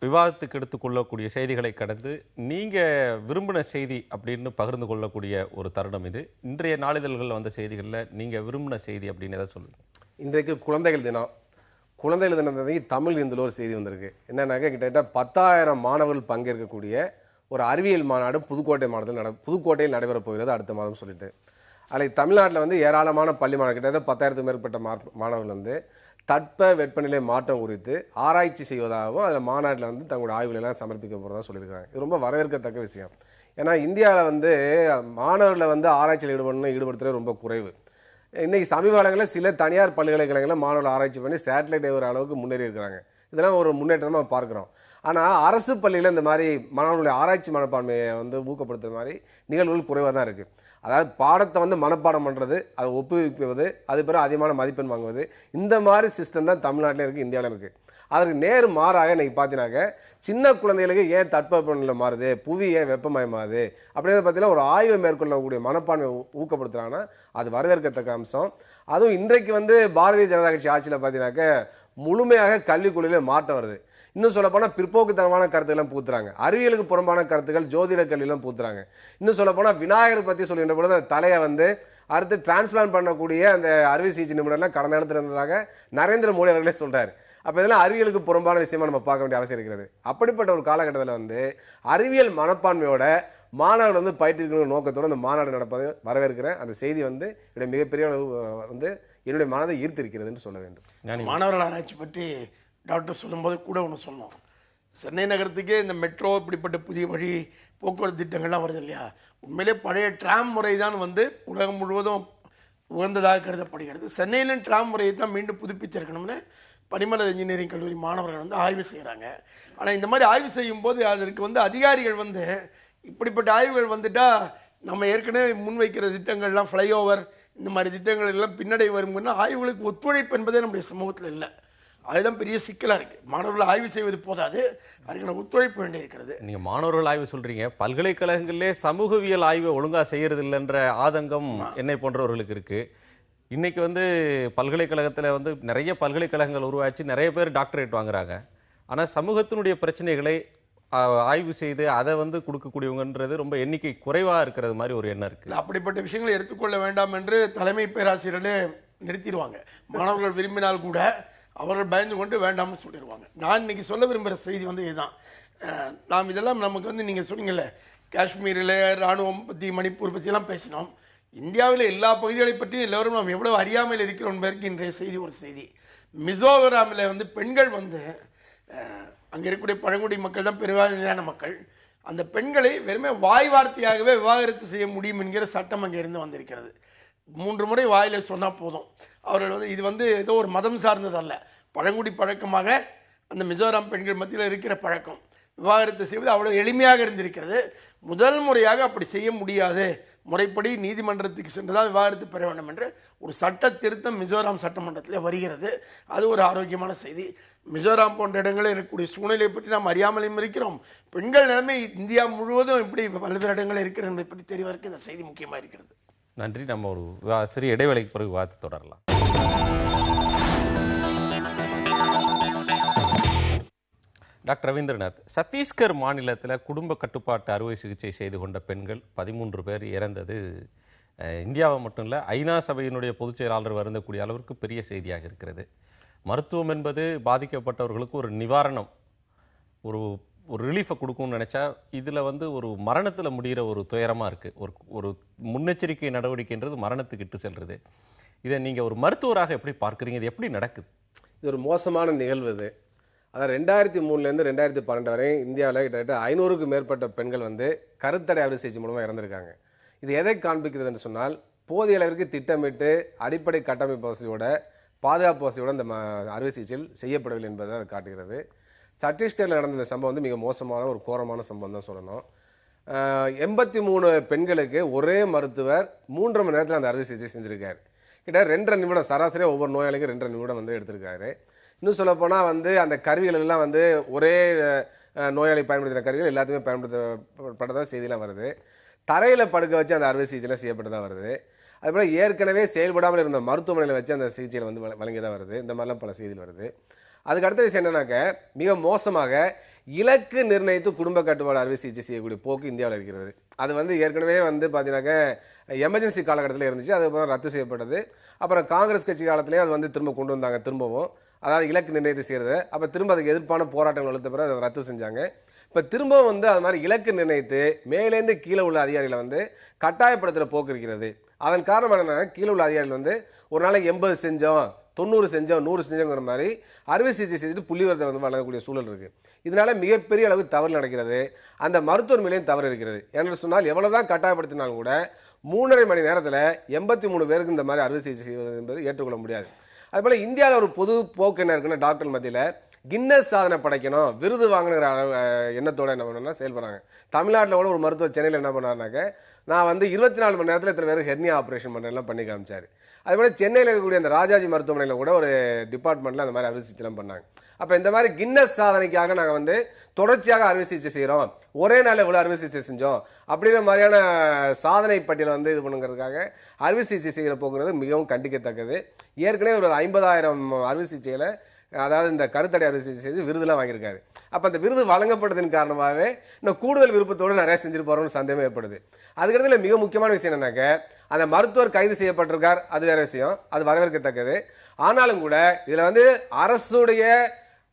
விவாதத்துக்கு எடுத்துக்கொள்ளக்கூடிய செய்திகளை கடந்து நீங்கள் விரும்பின செய்தி அப்படின்னு பகிர்ந்து கொள்ளக்கூடிய ஒரு தருணம் இது. இன்றைய நாளிதழ்களில் வந்த செய்திகளில் நீங்கள் விரும்பின செய்தி அப்படின்னு எதை சொல்லுங்க? இன்றைக்கு குழந்தைகள் தினம். குழந்தைகள் தினத்துக்கு தமிழ் இந்தியில் ஒரு செய்தி வந்திருக்கு. என்னன்னாக்க கிட்டத்தட்ட 10,000 மாணவர்கள் பங்கேற்கக்கூடிய ஒரு அறிவியல் மாநாடு புதுக்கோட்டையில் நடைபெறப் போகிறது அடுத்த மாதம் சொல்லிட்டு. அதில் தமிழ்நாட்டில் வந்து ஏராளமான பள்ளி மாணவர்கள் கிட்டத்தட்ட 10,000க்கும் மேற்பட்ட மாணவர்கள் வந்து தட்ப வெப்பநிலை மாற்றம் குறித்து ஆராய்ச்சி செய்வதாகவும் அதில் மாநாட்டில் வந்து தங்களுடைய ஆய்வுகளெல்லாம் சமர்ப்பிக்க போகிறதா சொல்லியிருக்காங்க. இது ரொம்ப வரவேற்கத்தக்க விஷயம். ஏன்னா இந்தியாவில் வந்து மாணவர்களை வந்து ஆராய்ச்சியில் ஈடுபடுத்துறது ரொம்ப குறைவு. இன்னைக்கு சமீப காலங்களில் சில தனியார் பல்கலைக்கழகங்களில் மாணவர்கள் ஆராய்ச்சி பண்ணி சேட்டலைட் ஏவுற அளவுக்கு முன்னேறி இருக்கிறாங்க. இதெல்லாம் ஒரு முன்னேற்றமாக பார்க்குறோம். ஆனால் அரசு பள்ளியில் இந்த மாதிரி மாணவர்களுடைய ஆராய்ச்சி மனப்பான்மையை வந்து ஊக்கப்படுத்துகிற மாதிரி நிகழ்வுகள் குறைவாக தான் இருக்குது. அதாவது பாடத்தை வந்து மனப்பாடம் பண்ணுறது, அதை ஒப்புவிப்பது, அது பிறகு அதிகமான மதிப்பெண் வாங்குவது, இந்த மாதிரி சிஸ்டம் தான் தமிழ்நாட்டில் இருக்குது, இந்தியாவில் இருக்குது. அதற்கு நேர் மாறாக இன்னைக்கு பார்த்தீங்கன்னாக்க சின்ன குழந்தைகளுக்கு ஏன் தட்பவெப்பநிலை மாறுது, புவி ஏன் வெப்பமயமாகுது அப்படிங்கிறத பற்றிலாம் ஒரு ஆய்வை மேற்கொள்ளக்கூடிய மனப்பான்மை ஊக்கப்படுத்துகிறாங்கன்னா அது வரவேற்கத்தக்க அம்சம். அதுவும் இன்றைக்கு வந்து பாரதிய ஜனதா கட்சி ஆட்சியில் பார்த்தீங்கன்னாக்க முழுமையாக கல்விக்குள்ளிலே மாற்றம் வருது. இன்னும் சொல்லப்போனால் பிற்போக்குத்தனமான கருத்துக்கெல்லாம் பூத்துறாங்க. அறிவியலுக்கு புறம்பான கருத்துக்கள் ஜோதிட கல்வியெல்லாம் பூத்துறாங்க. இன்னும் சொல்லப்போனால் விநாயகரை பற்றி சொல்கின்ற பொழுது அந்த தலையை வந்து அடுத்து டிரான்ஸ்பிளான்ட் பண்ணக்கூடிய அந்த அறுவை சிகிச்சை நிபுணர்லாம் கடந்த காலத்தில் இருந்ததாக நரேந்திர மோடி அவர்களே சொல்கிறார். அப்போ இதெல்லாம் அறிவியலுக்கு புறம்பான விஷயமா நம்ம பார்க்க வேண்டிய அவசியம் இருக்கிறது. அப்படிப்பட்ட ஒரு காலகட்டத்தில் வந்து அறிவியல் மனப்பான்மையோட மாநாடு வந்து பயிற்றுவிக்கணும் நோக்கத்தோடு அந்த மாநாடு நடப்பதை வரவேற்கிறேன். அந்த செய்தி வந்து என்னுடைய மிகப்பெரிய வந்து என்னுடைய மனதை ஈர்த்திருக்கிறதுன்னு சொல்ல வேண்டும். மாணவர்கள் ஆராய்ச்சி பற்றி டாக்டர் சொல்லும்போது கூட ஒன்று சொன்னோம். சென்னை நகரத்துக்கே இந்த மெட்ரோ இப்படிப்பட்ட புதிய வழி போக்குவரத்து திட்டங்கள்லாம் வருது இல்லையா, உண்மையிலே பழைய ட்ராம் முறை தான் வந்து உலகம் முழுவதும் உகந்ததாக கருதப்படுகிறது. சென்னையிலும் ட்ராம் முறையை தான் மீண்டும் புதுப்பிச்சிருக்கணும்னு பனிமலர் இன்ஜினியரிங் கல்லூரி மாணவர்கள் வந்து ஆய்வு செய்கிறாங்க. ஆனால் இந்த மாதிரி ஆய்வு செய்யும்போது அதற்கு வந்து அதிகாரிகள் வந்து இப்படிப்பட்ட ஆய்வுகள் வந்துட்டால் நம்ம ஏற்கனவே முன்வைக்கிற திட்டங்கள்லாம் ஃப்ளைஓவர் இந்த மாதிரி திட்டங்கள் எல்லாம் பின்னடை வருங்கன்னா ஆய்வுகளுக்கு ஒத்துழைப்பு என்பதே நம்முடைய சமூகத்தில் இல்லை. அதுதான் பெரிய சிக்கலாக இருக்குது. மாணவர்கள் ஆய்வு செய்வது போதாது, அதுக்கான ஒத்துழைப்பு வேண்டி இருக்கிறது. நீங்கள் மாணவர்கள் ஆய்வு சொல்கிறீங்க, பல்கலைக்கழகங்களிலே சமூகவியல் ஆய்வை ஒழுங்காக செய்கிறது இல்லைன்ற ஆதங்கம் என்னை போன்றவர்களுக்கு இருக்குது. இன்னைக்கு வந்து பல்கலைக்கழகத்தில் வந்து நிறைய பல்கலைக்கழகங்கள் உருவாச்சு, நிறைய பேர் டாக்டரேட் வாங்குறாங்க. ஆனால் சமூகத்தினுடைய பிரச்சனைகளை ஆய்வு செய்து அதை வந்து கொடுக்கக்கூடியவங்கன்றது ரொம்ப எண்ணிக்கை குறைவாக இருக்கிறது மாதிரி ஒரு எண்ணம் இருக்குது. அப்படிப்பட்ட விஷயங்களை எடுத்துக்கொள்ள வேண்டாம் என்று தலைமை பேராசிரியர்களே நிறுத்திடுவாங்க. மாணவர்கள் விரும்பினால் கூட அவர்கள் பயந்து கொண்டு வேண்டாம்னு சொல்லிடுவாங்க. நான் இன்னைக்கு சொல்ல விரும்புகிற செய்தி வந்து இதுதான். நாம் இதெல்லாம் நமக்கு வந்து நீங்கள் சொன்னீங்கல்ல, காஷ்மீரில் இராணுவம் பற்றி மணிப்பூர் பற்றியெல்லாம் பேசினோம். இந்தியாவில் எல்லா பகுதிகளை பற்றியும் எல்லோரும் நாம் எவ்வளவு அறியாமல் இருக்கிறோம் என்பதற்கு இன்றைய செய்தி ஒரு செய்தி. மிசோராமில் வந்து பெண்கள் வந்து அங்கே இருக்கக்கூடிய பழங்குடி மக்கள் தான் பெரும்பான்மையான மக்கள். அந்த பெண்களை வெறுமே வாய் வார்த்தையாகவே விவாகரத்து செய்ய முடியும் என்கிற சட்டம் அங்கே இருந்து வந்திருக்கிறது. 3 முறை வாயில சொன்னால் போதும். அவர்கள் வந்து இது வந்து ஏதோ ஒரு மதம் சார்ந்ததல்ல, பழங்குடி பழக்கமாக அந்த மிசோராம் பெண்கள் மத்தியில் இருக்கிற பழக்கம். விவாகரத்து செய்வது அவ்வளோ எளிமையாக இருந்திருக்கிறது. முதல் முறையாக அப்படி செய்ய முடியாது, முறைப்படி நீதிமன்றத்துக்கு சென்றுதான் விவாகரத்து பெற வேண்டும் என்று ஒரு சட்ட திருத்தம் மிசோராம் சட்டமன்றத்தில் வருகிறது. அது ஒரு ஆரோக்கியமான செய்தி. மிசோராம் போன்ற இடங்களில் இருக்கக்கூடிய சூழ்நிலையை பற்றி நாம் அறியாமலையும் இருக்கிறோம். பெண்கள் நிலைமை இந்தியா முழுவதும் இப்படி பல்வேறு இடங்களில் இருக்கிறது என்பதை பற்றி தெரிவதற்கு இந்த செய்தி முக்கியமாக இருக்கிறது. நன்றி. நம்ம ஒரு சிறிய இடைவேளைக்கு பிறகு விவாதத்தை தொடரலாம். டாக்டர் ரவீந்திரநாத், சத்தீஸ்கர் மாநிலத்தில் குடும்ப கட்டுப்பாட்டு அறுவை சிகிச்சை செய்து கொண்ட பெண்கள் 13 பேர் இறந்தது இந்தியாவை மட்டும் இல்லை, ஐநா சபையினுடைய பொதுச் செயலாளர் வருந்தக்கூடிய அளவிற்கு பெரிய செய்தியாக இருக்கிறது. மருத்துவம் என்பது பாதிக்கப்பட்டவர்களுக்கு ஒரு நிவாரணம், ஒரு ரிலீஃபை கொடுக்கும்னு நினச்சா இதில் வந்து ஒரு மரணத்தில் முடிகிற ஒரு துயரமாக இருக்குது. ஒரு முன்னெச்சரிக்கை நடவடிக்கைன்றது மரணத்துக்கு இட்டு செல்வது. இதை நீங்கள் ஒரு மருத்துவராக எப்படி பார்க்குறீங்க? இது எப்படி நடக்குது? இது ஒரு மோசமான நிகழ்வு. இது அதாவது 2003லேருந்து 2012 வரை இந்தியாவில் கிட்டத்தட்ட 500க்கும் மேற்பட்ட பெண்கள் வந்து கருத்தடை அறுவை சிகிச்சை மூலமாக இறந்திருக்காங்க. இது எதை காண்பிக்கிறதுன்னு சொன்னால், போதிய அளவிற்கு திட்டமிட்டு அடிப்படை கட்டமைப்பு வசதியோட பாதுகாப்பு வசதியோட இந்த அறுவை சிகிச்சையில் செய்யப்படவில்லை என்பதை அது காட்டுகிறது. சத்தீஸ்கரில் நடந்த இந்த சம்பவம் வந்து மிக மோசமான ஒரு கோரமான சம்பவம் தான் சொல்லணும். 83 பெண்களுக்கு ஒரே மருத்துவர் 3.5 மணி நேரத்தில் அந்த அறுவை சிகிச்சை செஞ்சிருக்காரு. கிட்ட 2.5 நிமிடம் சராசரியாக ஒவ்வொரு நோயாளிக்கும் 2.5 நிமிடம் வந்து எடுத்திருக்காரு. இன்னும் சொல்லப்போனால் வந்து அந்த கருவிகள் எல்லாம் வந்து ஒரே நோயாளி பயன்படுத்துகிற கருவிகள் எல்லாத்தையுமே பயன்படுத்தப்பட்டதாக செய்தியெல்லாம் வருது. தரையில் படுக்க வச்சு அந்த அறுவை சிகிச்சைலாம் செய்யப்பட்டதாக வருது. அதுபோல் ஏற்கனவே செயல்படாமல் இருந்த மருத்துவமனையில் வச்சு அந்த சிகிச்சையில் வந்து வழங்கியதாக வருது. இந்த மாதிரிலாம் பல செய்திகள் வருது. அதுக்கு அடுத்த விஷயம் என்னன்னாக்க, மிக மோசமாக இலக்கு நிர்ணயித்து குடும்ப கட்டுப்பாடு அறுவை சிகிச்சை செய்யக்கூடிய போக்கு இந்தியாவில் இருக்கிறது. அது வந்து ஏற்கனவே வந்து பார்த்தீங்கன்னாக்க எமர்ஜென்சி காலகட்டத்தில் இருந்துச்சு. அதுக்கப்புறம் ரத்து செய்யப்பட்டது. அப்புறம் காங்கிரஸ் கட்சி காலத்திலேயே அது வந்து திரும்ப கொண்டு வந்தாங்க. திரும்பவும் அதாவது இலக்கு நிர்ணயித்து செய்கிறது. அப்போ திரும்ப அதுக்கு எதிர்ப்பான போராட்டங்கள் எழுத்த பிறகு அதை ரத்து செஞ்சாங்க. இப்போ திரும்பவும் வந்து அது மாதிரி இலக்கு நிர்ணயித்து மேலேருந்து கீழே உள்ள அதிகாரிகளை வந்து கட்டாயப்படுத்துகிற போக்கு இருக்கிறது. அதன் காரணம் என்னன்னா, கீழே உள்ள அதிகாரிகள் வந்து ஒரு நாளைக்கு 80 செஞ்சோம், 90 செஞ்சோம், 100 செஞ்சோங்கிற மாதிரி அறுவை சிகிச்சை செஞ்சுட்டு புள்ளிவரத்தை வந்து வழங்கக்கூடிய சூழல் இருக்கு. இதனால மிகப்பெரிய அளவுக்கு தவறு நடக்கிறது. அந்த மருத்துவர் மேலேயும் தவறு இருக்கிறது. என்று சொன்னால், எவ்வளவுதான் கட்டாயப்படுத்தினாலும் கூட 3.5 மணி நேரத்தில் 83 பேருக்கு இந்த மாதிரி அறுவை சிகிச்சை செய்வது என்பது ஏற்றுக்கொள்ள முடியாது. அதுபோல இந்தியாவில் ஒரு பொது போக்கு என்ன இருக்குன்னா, டாக்டர் மத்தியில் கின்னஸ் சாதனை படைக்கணும், விருது வாங்கணுங்கிற எண்ணத்தோட என்ன பண்ணணும்னா செயல்படுறாங்க. தமிழ்நாட்டில் கூட ஒரு மருத்துவர் சென்னையில் என்ன பண்ணாருனாக்க, நான் வந்து 24 மணி நேரத்தில் இத்தனை பேருக்கு ஹெர்னியா ஆப்ரேஷன் பண்ணலாம் பண்ணி காமிச்சாரு. அதுபோல சென்னையில் இருக்கக்கூடிய அந்த ராஜாஜி மருத்துவமனையில் கூட ஒரு டிபார்ட்மெண்ட்டில் அந்த மாதிரி அறுவை சிகிச்சைலாம் பண்ணாங்க. அப்போ இந்த மாதிரி கின்னஸ் சாதனைக்காக நாங்கள் வந்து தொடர்ச்சியாக அறுவை சிகிச்சை செய்கிறோம், ஒரே நாளில் இவ்வளோ அறுவை சிகிச்சை செஞ்சோம் அப்படிங்கிற மாதிரியான சாதனை பட்டியலை வந்து இது பண்ணுங்கிறதுக்காக அறுவை சிகிச்சை செய்கிற போக்குறது மிகவும் கண்டிக்கத்தக்கது. ஏற்கனவே ஒரு 50,000 அறுவை சிகிச்சைகளை, அதாவது இந்த கருத்தடை அறுவை சிகிச்சை செய்து விருதுலாம் வாங்கியிருக்காரு. அப்போ அந்த விருது வழங்கப்பட்டதன் காரணமாகவே இன்னும் கூடுதல் விருப்பத்தோடு நிறைய செஞ்சுட்டு போகிறோம்னு சந்தேகம் ஏற்படுது. அதுக்கடுத்துல மிக முக்கியமான விஷயம் என்னன்னாக்க, அந்த மருத்துவர் கைது செய்யப்பட்டிருக்கார், அது வேற விஷயம், அது வரவேற்கத்தக்கது. ஆனாலும் கூட இதில் வந்து அரசுடைய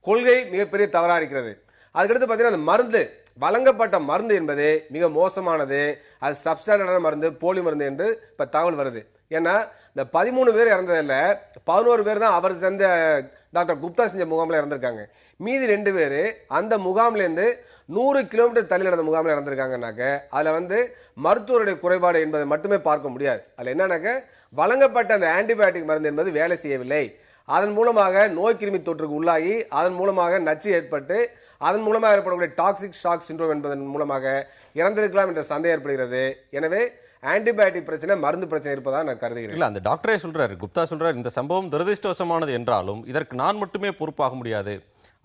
கொள்கை மிகப்பெரிய தவறாக இருக்கிறது. அதுக்கடுத்து பார்த்தீங்கன்னா, அந்த மருந்து வழங்கப்பட்ட மருந்து என்பது மிக மோசமானது, அது சப்ஸ்டாண்டர்டான மருந்து, போலி மருந்து என்று இப்போ தகவல் வருது. ஏன்னா இந்த 13 பேர் இறந்ததில்ல, 11 பேர் தான் அவர் செஞ்ச டாக்டர் குப்தா செஞ்ச முகாமில் இறந்திருக்காங்க. மீதி 2 பேர் அந்த முகாம்லேருந்து 100 கிலோமீட்டர் தள்ளி நடந்த முகாமில் இறந்திருக்காங்கனாக்க, அதில் வந்து மருத்துவருடைய குறைபாடு என்பதை மட்டுமே பார்க்க முடியாது. அதில் என்னன்னாக்க, வழங்கப்பட்ட அந்த ஆன்டிபயோட்டிக் மருந்து என்பது வேலை செய்யவில்லை. அதன் மூலமாக நோய் கிருமி தொற்றுக்கு உள்ளாகி அதன் மூலமாக நச்சு ஏற்பட்டு அதன் மூலமாக ஏற்படக்கூடிய டாக்ஸிக் ஷாக் சிண்ட்ரோம் என்பதன் மூலமாக இறந்திருக்கலாம் என்ற சந்தேகம் ஏற்படுகிறது. எனவே ஆன்டிபயோட்டிக் பிரச்சனை, மருந்து பிரச்சனை இருப்பதாக நான் கருதுகிறேன். இல்ல, அந்த டாக்டரே சொல்றாரு, குப்தா சொல்றாரு, இந்த சம்பவம் துரதிருஷ்டவசமானது என்றாலும் இதற்கு நான் மட்டுமே பொறுப்பாக முடியாது.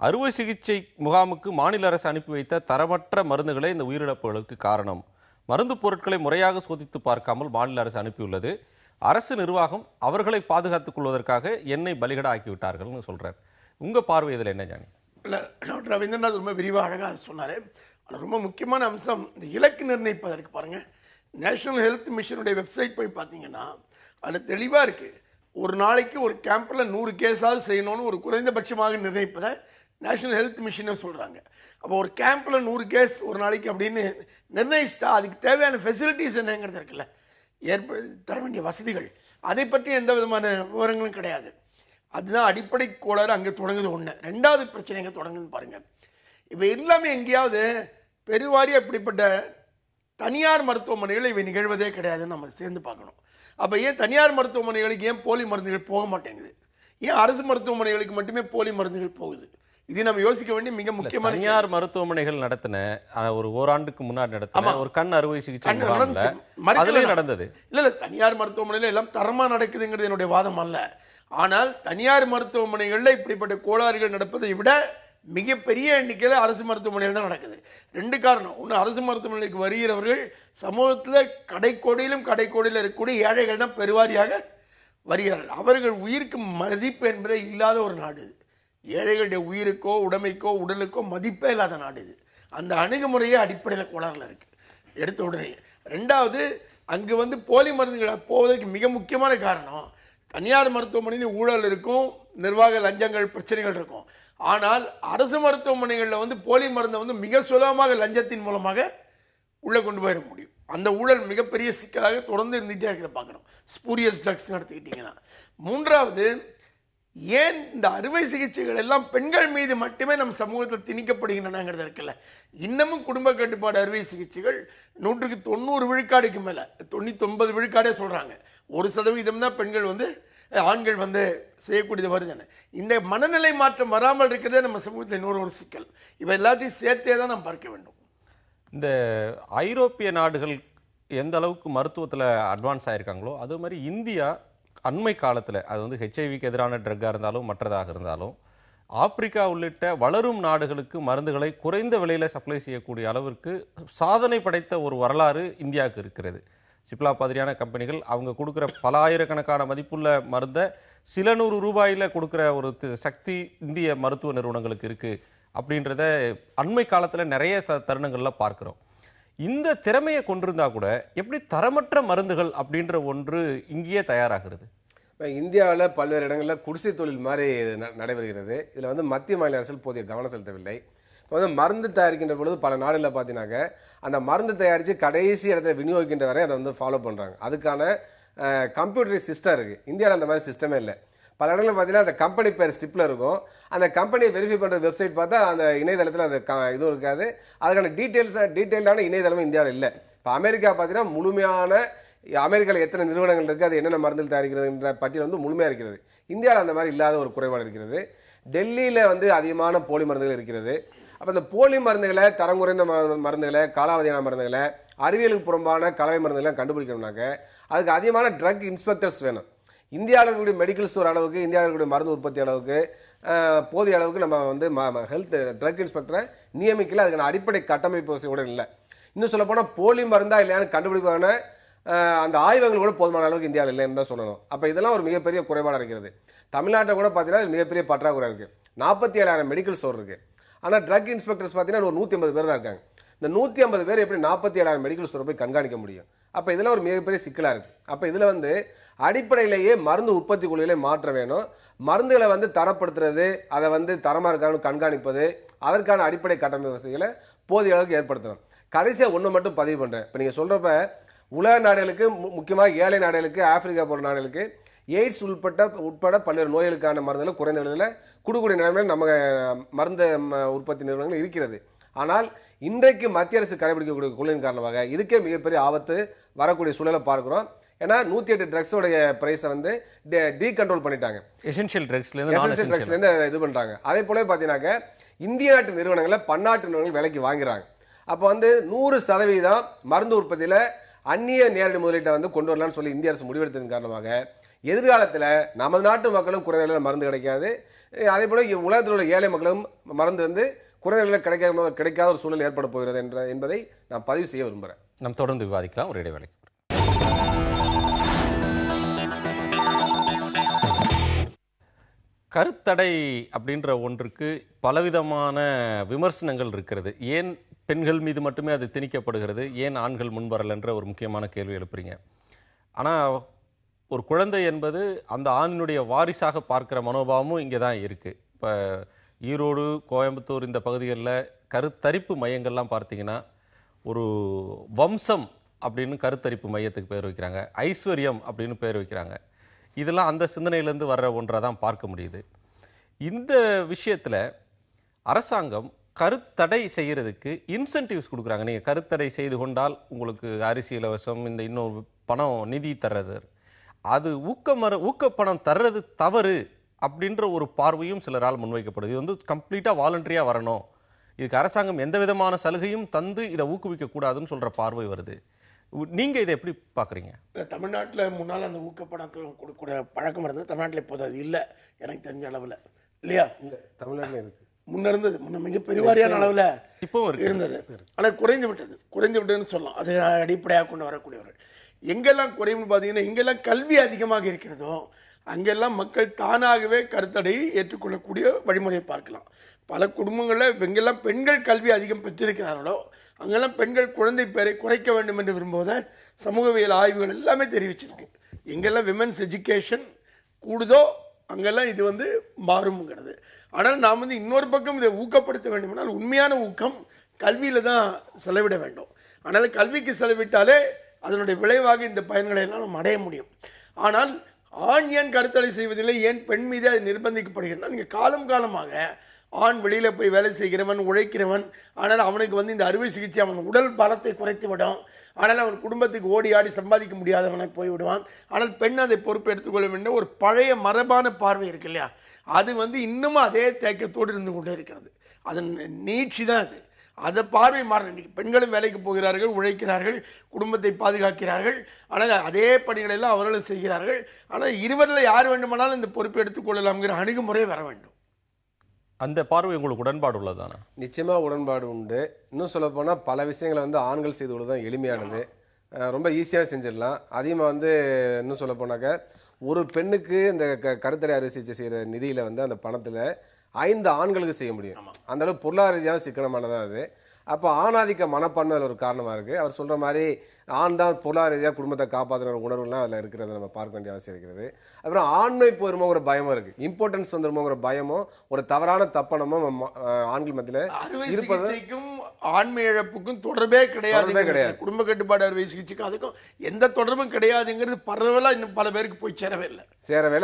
அறுவை சிகிச்சை முகாமுக்கு மாநில அரசு அனுப்பி வைத்த தரமற்ற மருந்துகளே இந்த உயிரிழப்புகளுக்கு காரணம். மருந்து பொருட்களை முறையாக சோதித்து பார்க்காமல் மாநில அரசு அனுப்பியுள்ளது. அரசு நிர்வாகம் அவர்களை பாதுகாத்துக் கொள்வதற்காக என்னை பலிகடா ஆக்கிவிட்டார்கள் சொல்றாரு. உங்க பார்வை இதில் என்ன ஞானி? இல்லை, டாக்டர் ரவீந்திரநாத் ரொம்ப விரிவாக அழகாக சொன்னார். அது ரொம்ப முக்கியமான அம்சம் இந்த இலக்கு நிர்ணயிப்பதற்கு. பாருங்கள், நேஷனல் ஹெல்த் மிஷனுடைய வெப்சைட் போய் பார்த்தீங்கன்னா அதில் தெளிவாக இருக்குது. ஒரு நாளைக்கு ஒரு கேம்பில் 100 கேஸாவது செய்யணும்னு ஒரு குறைந்தபட்சமாக நிர்ணயிப்பதை நேஷனல் ஹெல்த் மிஷனை சொல்கிறாங்க. அப்போ ஒரு கேம்பில் 100 கேஸ் ஒரு நாளைக்கு அப்படின்னு நிர்ணயிச்சிட்டா அதுக்கு தேவையான ஃபெசிலிட்டிஸ் என்னங்கிறது இருக்குல்ல, தர வேண்டிய வசதிகள், அதை பற்றி எந்த விதமான விவரங்களும் கிடையாது. அதுதான் அடிப்படை கோளாறு அங்கே தொடங்குது. ஒன்று. 2வது பிரச்சனை எங்கே தொடங்குது பாருங்கள். இப்போ எல்லாமே எங்கேயாவது பெருவாரியாக இப்படிப்பட்ட தனியார் மருத்துவமனைகள் இவை நிகழ்வதே கிடையாதுன்னு நம்ம சேர்ந்து பார்க்கணும். அப்போ ஏன் தனியார் மருத்துவமனைகளுக்கு ஏன் போலி மருந்துகள் போக மாட்டேங்குது? ஏன் அரசு மருத்துவமனைகளுக்கு மட்டுமே போலி மருந்துகள் போகுது? இது நம்ம யோசிக்க வேண்டிய மிக முக்கியமான. தனியார் மருத்துவமனைகள் நடத்தின ஒரு ஓராண்டுக்கு முன்னாடி நடத்தின ஒரு கண் அறுவை சிகிச்சை நடந்தது. இல்ல, தனியார் மருத்துவமனையில எல்லாம் தரமா நடக்குதுங்கிறது என்னுடைய வாதம் அல்ல. ஆனால் தனியார் மருத்துவமனைகள்ல இப்படிப்பட்ட கோளாறுகள் நடப்பதை விட மிகப்பெரிய எண்ணிக்கையில் அரசு மருத்துவமனையில் தான் நடக்குது. 2 காரணம். ஒன்று, அரசு மருத்துவமனைக்கு வருகிறவர்கள் சமூகத்தில் கடைக்கோடியிலும் கடைக்கோடியில் இருக்கக்கூடிய ஏழைகள் தான் பெருவாரியாக வருகிறார்கள். அவர்கள் உயிருக்கு மதிப்பு என்பதே இல்லாத ஒரு நாடு இது. ஏழைகளுடைய உயிருக்கோ உடைமைக்கோ உடலுக்கோ மதிப்பே இல்லாத நாடு இது. அந்த அணுகுமுறையே அடிப்படையில் கோளாறுல இருக்கு எடுத்த உடனே. 2வது, அங்கு வந்து போலி மருந்துகளை போவதற்கு மிக முக்கியமான காரணம், தனியார் மருத்துவமனையில் ஊழல் இருக்கும், நிர்வாக லஞ்சங்கள் பிரச்சனைகள் இருக்கும். ஆனால் அரசு மருத்துவமனைகளில் வந்து போலி மருந்தை வந்து மிக சுலபமாக லஞ்சத்தின் மூலமாக உள்ளே கொண்டு போயிட முடியும். அந்த ஊழல் மிகப்பெரிய சிக்கலாக தொடர்ந்து இருந்துகிட்டே இருக்கிற பார்க்குறோம். ஸ்பூரியஸ் ட்ரக்ஸ் நடத்திக்கிட்டீங்கன்னா. 3வது, ஏன் இந்த அறுவை சிகிச்சைகள் எல்லாம் பெண்கள் மீது மட்டுமே நம் சமூகத்தில் திணிக்கப்படுகின்றனங்கிறது இருக்குல்ல. இன்னமும் குடும்ப கட்டுப்பாடு அறுவை சிகிச்சைகள் 190 விழுக்காடுக்கு மேல 99 விழுக்காடே சொல்றாங்க. 1% தான் பெண்கள் ஆண்கள் செய்யக்கூடியது வருதுன்னு. இந்த மனநிலை மாற்றம் வராமல் இருக்கிறதே நம்ம சமூகத்தில் இன்னொரு ஒரு சிக்கல். இவை எல்லாத்தையும் சேர்த்தே தான் நாம் பார்க்க வேண்டும். இந்த ஐரோப்பிய நாடுகள் எந்த அளவுக்கு மருத்துவத்தில் அட்வான்ஸ் ஆயிருக்காங்களோ அது மாதிரி இந்தியா அண்மை காலத்தில் அது ஹெச்ஐவிக்கு எதிரான ட்ரக்காக இருந்தாலும் மற்றதாக இருந்தாலும் ஆப்பிரிக்கா உள்ளிட்ட வளரும் நாடுகளுக்கு மருந்துகளை குறைந்த விலையில் சப்ளை செய்யக்கூடிய அளவிற்கு சாதனை படைத்த ஒரு வரலாறு இந்தியாவுக்கு இருக்கிறது. சிப்லா மாதிரியான கம்பெனிகள் அவங்க கொடுக்குற பல ஆயிரக்கணக்கான மதிப்புள்ள மருந்தை சில நூறு ரூபாயில் கொடுக்குற ஒரு சக்தி இந்திய மருத்துவ நிறுவனங்களுக்கு இருக்குது அப்படின்றத அண்மை காலத்தில் நிறைய தருணங்களில் பார்க்குறோம். இந்த திறமையை கொண்டிருந்தா கூட எப்படி தரமற்ற மருந்துகள் அப்படின்ற ஒன்று இங்கேயே தயாராகிறது? இந்தியாவில் பல்வேறு இடங்களில் குடிசை தொழில் மாதிரி நடைபெறுகிறது. இதில் மத்திய மாநில அரசு போதிய கவனம் செலுத்தவில்லை. இப்போ மருந்து தயாரிக்கின்ற பொழுது பல நாடுகளில் பார்த்தீங்கன்னாக்க அந்த மருந்து தயாரித்து கடைசி இடத்தை விநியோகிக்கின்ற வரை அதை ஃபாலோ பண்ணுறாங்க. அதுக்கான கம்ப்யூட்டர் சிஸ்டம் இருக்குது. இந்தியாவில் அந்த மாதிரி சிஸ்டமே இல்லை. பல இடங்களில் பார்த்தீங்கன்னா அந்த கம்பெனி பேர் ஸ்டிப்பில் இருக்கும். அந்த கம்பெனியை வெரிஃபை பண்ணுற வெப்சைட் பார்த்தா அந்த இணையதளத்தில் அந்த இதுவும் இருக்காது. அதுக்கான டீட்டெயிலான இணையதளமும் இந்தியாவில் இல்லை. இப்போ அமெரிக்கா பார்த்தீங்கன்னா முழுமையான அமெரிக்காவில் எத்தனை நிறுவனங்கள் இருக்குது, அது என்னென்ன மருந்துகள் தயாரிக்கிறதுன்ற பட்டியல் முழுமையாக இருக்கிறது. இந்தியாவில் அந்த மாதிரி இல்லாத ஒரு குறைபாடு இருக்கிறது. டெல்லியில் அதிகமான போலி மருந்துகள் இருக்கிறது. அப்போ இந்த போலி மருந்துகளை, தரம் குறைந்த மருந்துகளை, காலாவதியான மருந்துகளை, அறிவியலுக்கு புறம்பான கலவை மருந்துகளை கண்டுபிடிக்கணும்னாக்க அதுக்கு அதிகமான ட்ரக் இன்ஸ்பெக்டர்ஸ் வேணும். இந்தியாவில் இருக்கக்கூடிய மெடிக்கல் ஸ்டோர் அளவுக்கு, இந்தியாவில் இருக்கக்கூடிய மருந்து உற்பத்தி அளவுக்கு, போதிய அளவுக்கு நம்ம ஹெல்த் ட்ரக் இன்ஸ்பெக்டரை நியமிக்கல. அதுக்கான அடிப்படை கட்டமைப்பு கூட இல்லை. இன்னும் சொல்ல போனால் போலி மருந்தா இல்லையான்னு கண்டுபிடிப்பான அந்த ஆய்வகங்கள் கூட போதுமான அளவுக்கு இந்தியாவில் இல்லைன்னு தான் சொல்லணும். அப்போ இதெல்லாம் ஒரு மிகப்பெரிய குறைபாடாக இருக்கிறது. தமிழ்நாட்டில் கூட பார்த்தீங்கன்னா மிகப்பெரிய பற்றாக்குறை இருக்குது. 47,000 மெடிக்கல் ஸ்டோர் இருக்குது. ஆனால் ட்ரக் இன்ஸ்பெக்டர்ஸ் பார்த்தீங்கன்னா ஒரு 150 பேர் தான் இருக்காங்க. இந்த 150 பேர் எப்படி 47,000 மெடிக்கல் ஸ்டோரை போய் கண்காணிக்க முடியும்? அப்போ இதெல்லாம் ஒரு மிகப்பெரிய சிக்கலாக இருக்குது. அப்போ இதில் அடிப்படையிலேயே மருந்து உற்பத்தி குழுவிலே மாற்ற வேணும். மருந்துகளை தரப்படுத்துறது, அதை தரமாக இருக்கான்னு கண்காணிப்பது, அதற்கான அடிப்படை கட்டமைப்பு வசதிகளை போதிய அளவுக்கு ஏற்படுத்தணும். கடைசியாக ஒன்று மட்டும் பதிவு பண்ணுறேன். இப்போ நீங்கள் சொல்கிறப்ப உலக நாடுகளுக்கு, முக்கியமாக ஏழை நாடுகளுக்கு, ஆப்பிரிக்கா போன்ற நாடுகளுக்கு எய்ட்ஸ் உட்பட பல்வேறு நோய்களுக்கான மருந்துகளை குறைந்த விலையில் கொடுக்கக்கூடிய நிலைமையில் நம்ம மருந்து உற்பத்தி நிறுவனங்கள் இருக்கிறது. ஆனால் இன்றைக்கு மத்திய அரசு கடைபிடிக்கக்கூடிய கொள்கையின் காரணமாக இதுக்கே மிகப்பெரிய ஆபத்து வரக்கூடிய சூழலை பார்க்கிறோம். ஏன்னா 108 ட்ரக்ஸோடைய பிரைஸை டீகண்ட்ரோல் பண்ணிட்டாங்க. எசென்ஷியல் ட்ரக்ஸ்ல இது பண்றாங்க. அதே போல பாத்தீங்கன்னாக்க இந்திய நாட்டு நிறுவனங்களை பன்னாட்டு நிறுவனங்கள் விலைக்கு வாங்குறாங்க. அப்போ 100% மருந்து உற்பத்தியில அந்நிய நேரடி முதலீட்டை கொண்டு வரலாம்னு சொல்லி இந்திய அரசு முடிவெடுத்ததன் காரணமாக எதிர்காலத்தில் நமது நாட்டு மக்களும் குறைந்த விலையில் மருந்து கிடைக்காது. அதே போல உலகத்தில் உள்ள ஏழை மக்களும் மருந்து குறைந்த விலையில் கிடைக்காத ஒரு சூழல் ஏற்பட போகிறது என்பதை நான் பதிவு செய்ய விரும்புகிறேன். நாம் தொடர்ந்து விவாதிக்கலாம் ஒரு இடைவேளை. கருத்தடை அப்படின்ற ஒன்றுக்கு பலவிதமான விமர்சனங்கள் இருக்கிறது. ஏன் பெண்கள் மீது மட்டுமே அது திணிக்கப்படுகிறது, ஏன் ஆண்கள் முன்வரலன்ற ஒரு முக்கியமான கேள்வி எழுப்புறீங்க. ஆனால் ஒரு குழந்தை என்பது அந்த ஆணினுடைய வாரிசாக பார்க்குற மனோபாவமும் இங்கே தான் இருக்குது. இப்போ ஈரோடு, கோயம்புத்தூர் இந்த பகுதிகளில் கருத்தரிப்பு மையங்கள்லாம் பார்த்தீங்கன்னா ஒரு வம்சம் அப்படின்னு கருத்தரிப்பு மையத்துக்கு பேர் வைக்கிறாங்க, ஐஸ்வர்யம் அப்படின்னு பேர் வைக்கிறாங்க. இதெல்லாம் அந்த சிந்தனையிலேருந்து வர்ற ஒன்றை தான் பார்க்க முடியுது. இந்த விஷயத்தில் அரசாங்கம் கருத்தடை செய்கிறதுக்கு இன்சென்டிவ்ஸ் கொடுக்குறாங்க. நீங்கள் கருத்தடை செய்து கொண்டால் உங்களுக்கு அரிசி இலவசம், இந்த இன்னொரு பணம் நிதி தர்றது, அது ஊக்கப்பணம் தர்றது தவறு அப்படின்ற ஒரு பார்வையும் சிலரால் முன்வைக்கப்படுது. இது கம்ப்ளீட்டாக வாலண்டரியாக வரணும், இதுக்கு அரசாங்கம் எந்த விதமான சலுகையும் தந்து இதை ஊக்குவிக்கக்கூடாதுன்னு சொல்கிற பார்வை வருது. நீங்கள் இதை எப்படி பார்க்குறீங்க? தமிழ்நாட்டில் முன்னால் அந்த ஊக்கப்பணத்தில் கொடுக்கக்கூடிய பழக்கம் இருந்தது. தமிழ்நாட்டில் இப்போது அது இல்லை எனக்கு தெரிஞ்ச அளவில், இல்லையா? தமிழ்நாட்டில் இருக்குது. முன்ன இருந்தது, முன்ன மிக பெருவாரியான அளவில் இப்போ இருந்தது. ஆனால் குறைந்து விட்டதுன்னு சொல்லலாம். அதை அடிப்படையாக கொண்டு வரக்கூடியவர்கள் எங்கெல்லாம் குறைவுன்னு பார்த்தீங்கன்னா, எங்கெல்லாம் கல்வி அதிகமாக இருக்கிறதோ அங்கெல்லாம் மக்கள் தானாகவே கருத்தடையை ஏற்றுக்கொள்ளக்கூடிய வழிமுறையை பார்க்கலாம். பல குடும்பங்களில் எங்கெல்லாம் பெண்கள் கல்வி அதிகம் பெற்றிருக்கிறார்களோ அங்கெல்லாம் பெண்கள் குழந்தை பேரை குறைக்க வேண்டும் என்று விரும்புவதை சமூகவியல் ஆய்வுகள் எல்லாமே தெரிவிச்சிருக்கு. எங்கெல்லாம் விமென்ஸ் எஜுகேஷன் கூடுதோ அங்கெல்லாம் இது மாறும்ங்கிறது. ஆனால் நாம் இன்னொரு பக்கம் இதை ஊக்கப்படுத்த வேண்டுமானால் உண்மையான ஊக்கம் கல்வியில் தான் செலவிட வேண்டும். ஆனால் கல்விக்கு செலவிட்டாலே அதனுடைய விளைவாக இந்த பயன்களை எல்லாம் நம்ம அடைய முடியும். ஆனால் ஆண் ஏன் கருத்தடை செய்வதில்லை, ஏன் பெண் மீது அது நிர்பந்திக்கப்படுகிறதுனா, நீங்கள் காலமாக ஆண் வெளியில் போய் வேலை செய்கிறவன், உழைக்கிறவன், ஆனால் அவனுக்கு இந்த அறுவை சிகிச்சை அவன் உடல் பலத்தை குறைத்து விடும். ஆனால் அவன் குடும்பத்துக்கு ஓடி ஆடி சம்பாதிக்க முடியாதவனை போய்விடுவான். ஆனால் பெண் அதை பொறுப்பு எடுத்துக்கொள்ள வேண்டும். ஒரு பழைய மரபான பார்வை இருக்கு இல்லையா, அது இன்னமும் அதே தேக்கத்தோடு இருந்து கொண்டே இருக்கிறது. அதன் நீட்சி தான் அது. அதை பார்வை மாறணும். இன்றைக்கி பெண்களும் வேலைக்கு போகிறார்கள், உழைக்கிறார்கள், குடும்பத்தை பாதுகாக்கிறார்கள். ஆனால் அதே பணிகளை எல்லாம் அவர்களும் செய்கிறார்கள். ஆனால் இருவரில் யார் வேண்டுமானாலும் இந்த பொறுப்பை எடுத்துக்கொள்ளலாம்ங்கிற அணுகுமுறை வர வேண்டும். அந்த பார்வை உங்களுக்கு உடன்பாடு உள்ளதானா? நிச்சயமா உடன்பாடு உண்டு. இன்னும் சொல்ல போனால் பல விஷயங்களை ஆண்கள் செய்து கொள்வது எளிமையானது, ரொம்ப ஈஸியாக செஞ்சிடலாம். அதிகமாக இன்னும் சொல்ல போனாக்க ஒரு பெண்ணுக்கு இந்த கருத்தடை அறுவை சிகிச்சை செய்கிற நிதியில் அந்த பணத்தில் 5 ஆண்களுக்கு செய்ய முடியும். அந்த அளவு பொருளாதார ரீதியாக சிக்கனமானதான் அது. அப்போ ஆணாதிக்க மனப்பான்மை அதில் ஒரு காரணமாக இருக்குது. அவர் சொல்கிற மாதிரி ஆண் தான் பொருளாதார ரீதியாக குடும்பத்தை காப்பாற்றுற உணர்வுலாம் அதில் இருக்கிறத நம்ம பார்க்க வேண்டிய அவசியம் இருக்கிறது. அப்புறம் ஆண்மை போயிருமோங்கிற பயமும் இருக்குது, இம்பார்ட்டன்ஸ் வந்துருமோங்கிற பயமும் ஒரு தவறான தப்பனமும் ஆண்கள் மத்தியில் இருப்பது. ஆண்மை இழப்புக்கும் தொடர்பே கிடையாது. குடும்ப கட்டுப்பாடு அறுவை சிகிச்சைக்கும் அதுக்கும் எந்த தொடர்பும் கிடையாதுங்கிறது பரவலாக இன்னும் பல பேருக்கு போய் சேரவே இல்லை.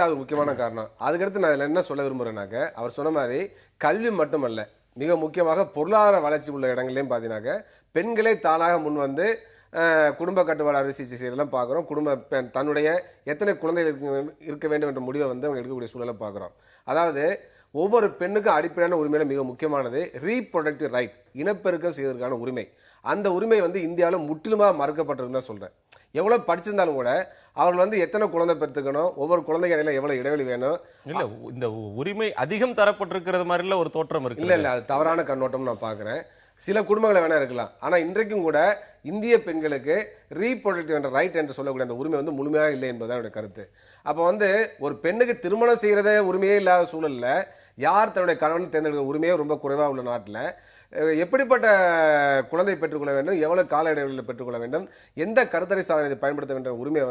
அது முக்கியமான காரணம். அதுக்கடுத்து நான் இதில் என்ன சொல்ல விரும்புகிறேன்னாக்க, அவர் சொன்ன மாதிரி கல்வி மட்டுமல்ல, மிக முக்கியமாக பொருளாதார வளர்ச்சி உள்ள இடங்களையும் பார்த்தீங்கன்னாக்க பெண்களே தானாக முன் குடும்ப கட்டுப்பாடு அறுவை சிகிச்சை செய்யலாம் பார்க்குறோம். தன்னுடைய எத்தனை குழந்தைகள் இருக்க வேண்டும் என்ற முடிவை அவங்க எடுக்கக்கூடிய சூழலை பார்க்குறோம். அதாவது ஒவ்வொரு பெண்ணுக்கும் அடிப்படையான உரிமையில மிக முக்கியமானது ரீப்ரொடக்டிவ் ரைட், இனப்பெருக்கம் செய்வதற்கான உரிமை. அந்த உரிமை முற்றிலுமாக மறுக்கப்பட்டிருக்குன்னு தான் சொல்கிறேன். எவ்வளோ படிச்சிருந்தாலும் கூட அவர்கள் எத்தனை குழந்தை பெற்றுக்கணும், ஒவ்வொரு குழந்தைக்கு இடையில எவ்வளோ இடைவெளி வேணும். இல்லை, இந்த உரிமை அதிகம் தரப்பட்டிருக்கிறது மாதிரில ஒரு தோற்றம் இருக்கு. இல்லை, அது தவறான கண்ணோட்டம் நான் பார்க்குறேன். சில குடும்பங்களை வேணா இருக்கலாம். ஆனால் இன்றைக்கும் கூட இந்திய பெண்களுக்கு ரீப்ரொடக்டிவ் என்ற ரைட் என்று சொல்லக்கூடிய அந்த உரிமை முழுமையாக இல்லை என்பதுதான் என்னுடைய கருத்து. அப்போ ஒரு பெண்ணுக்கு திருமணம் செய்கிறதே உரிமையே இல்லாத சூழலில் யார் தன்னுடைய கணவன் தேர்ந்தெடுக்கிற உரிமையே ரொம்ப குறைவாக உள்ள நாட்டில் எப்படிப்பட்ட குழந்தை பெற்றுக்கொள்ள வேண்டும், எவ்வளவு கால இடைவெளியில் பெற்றுக்கொள்ள வேண்டும், எந்த கருத்தடை சாதனத்தை பயன்படுத்த வேண்டிய உரிமை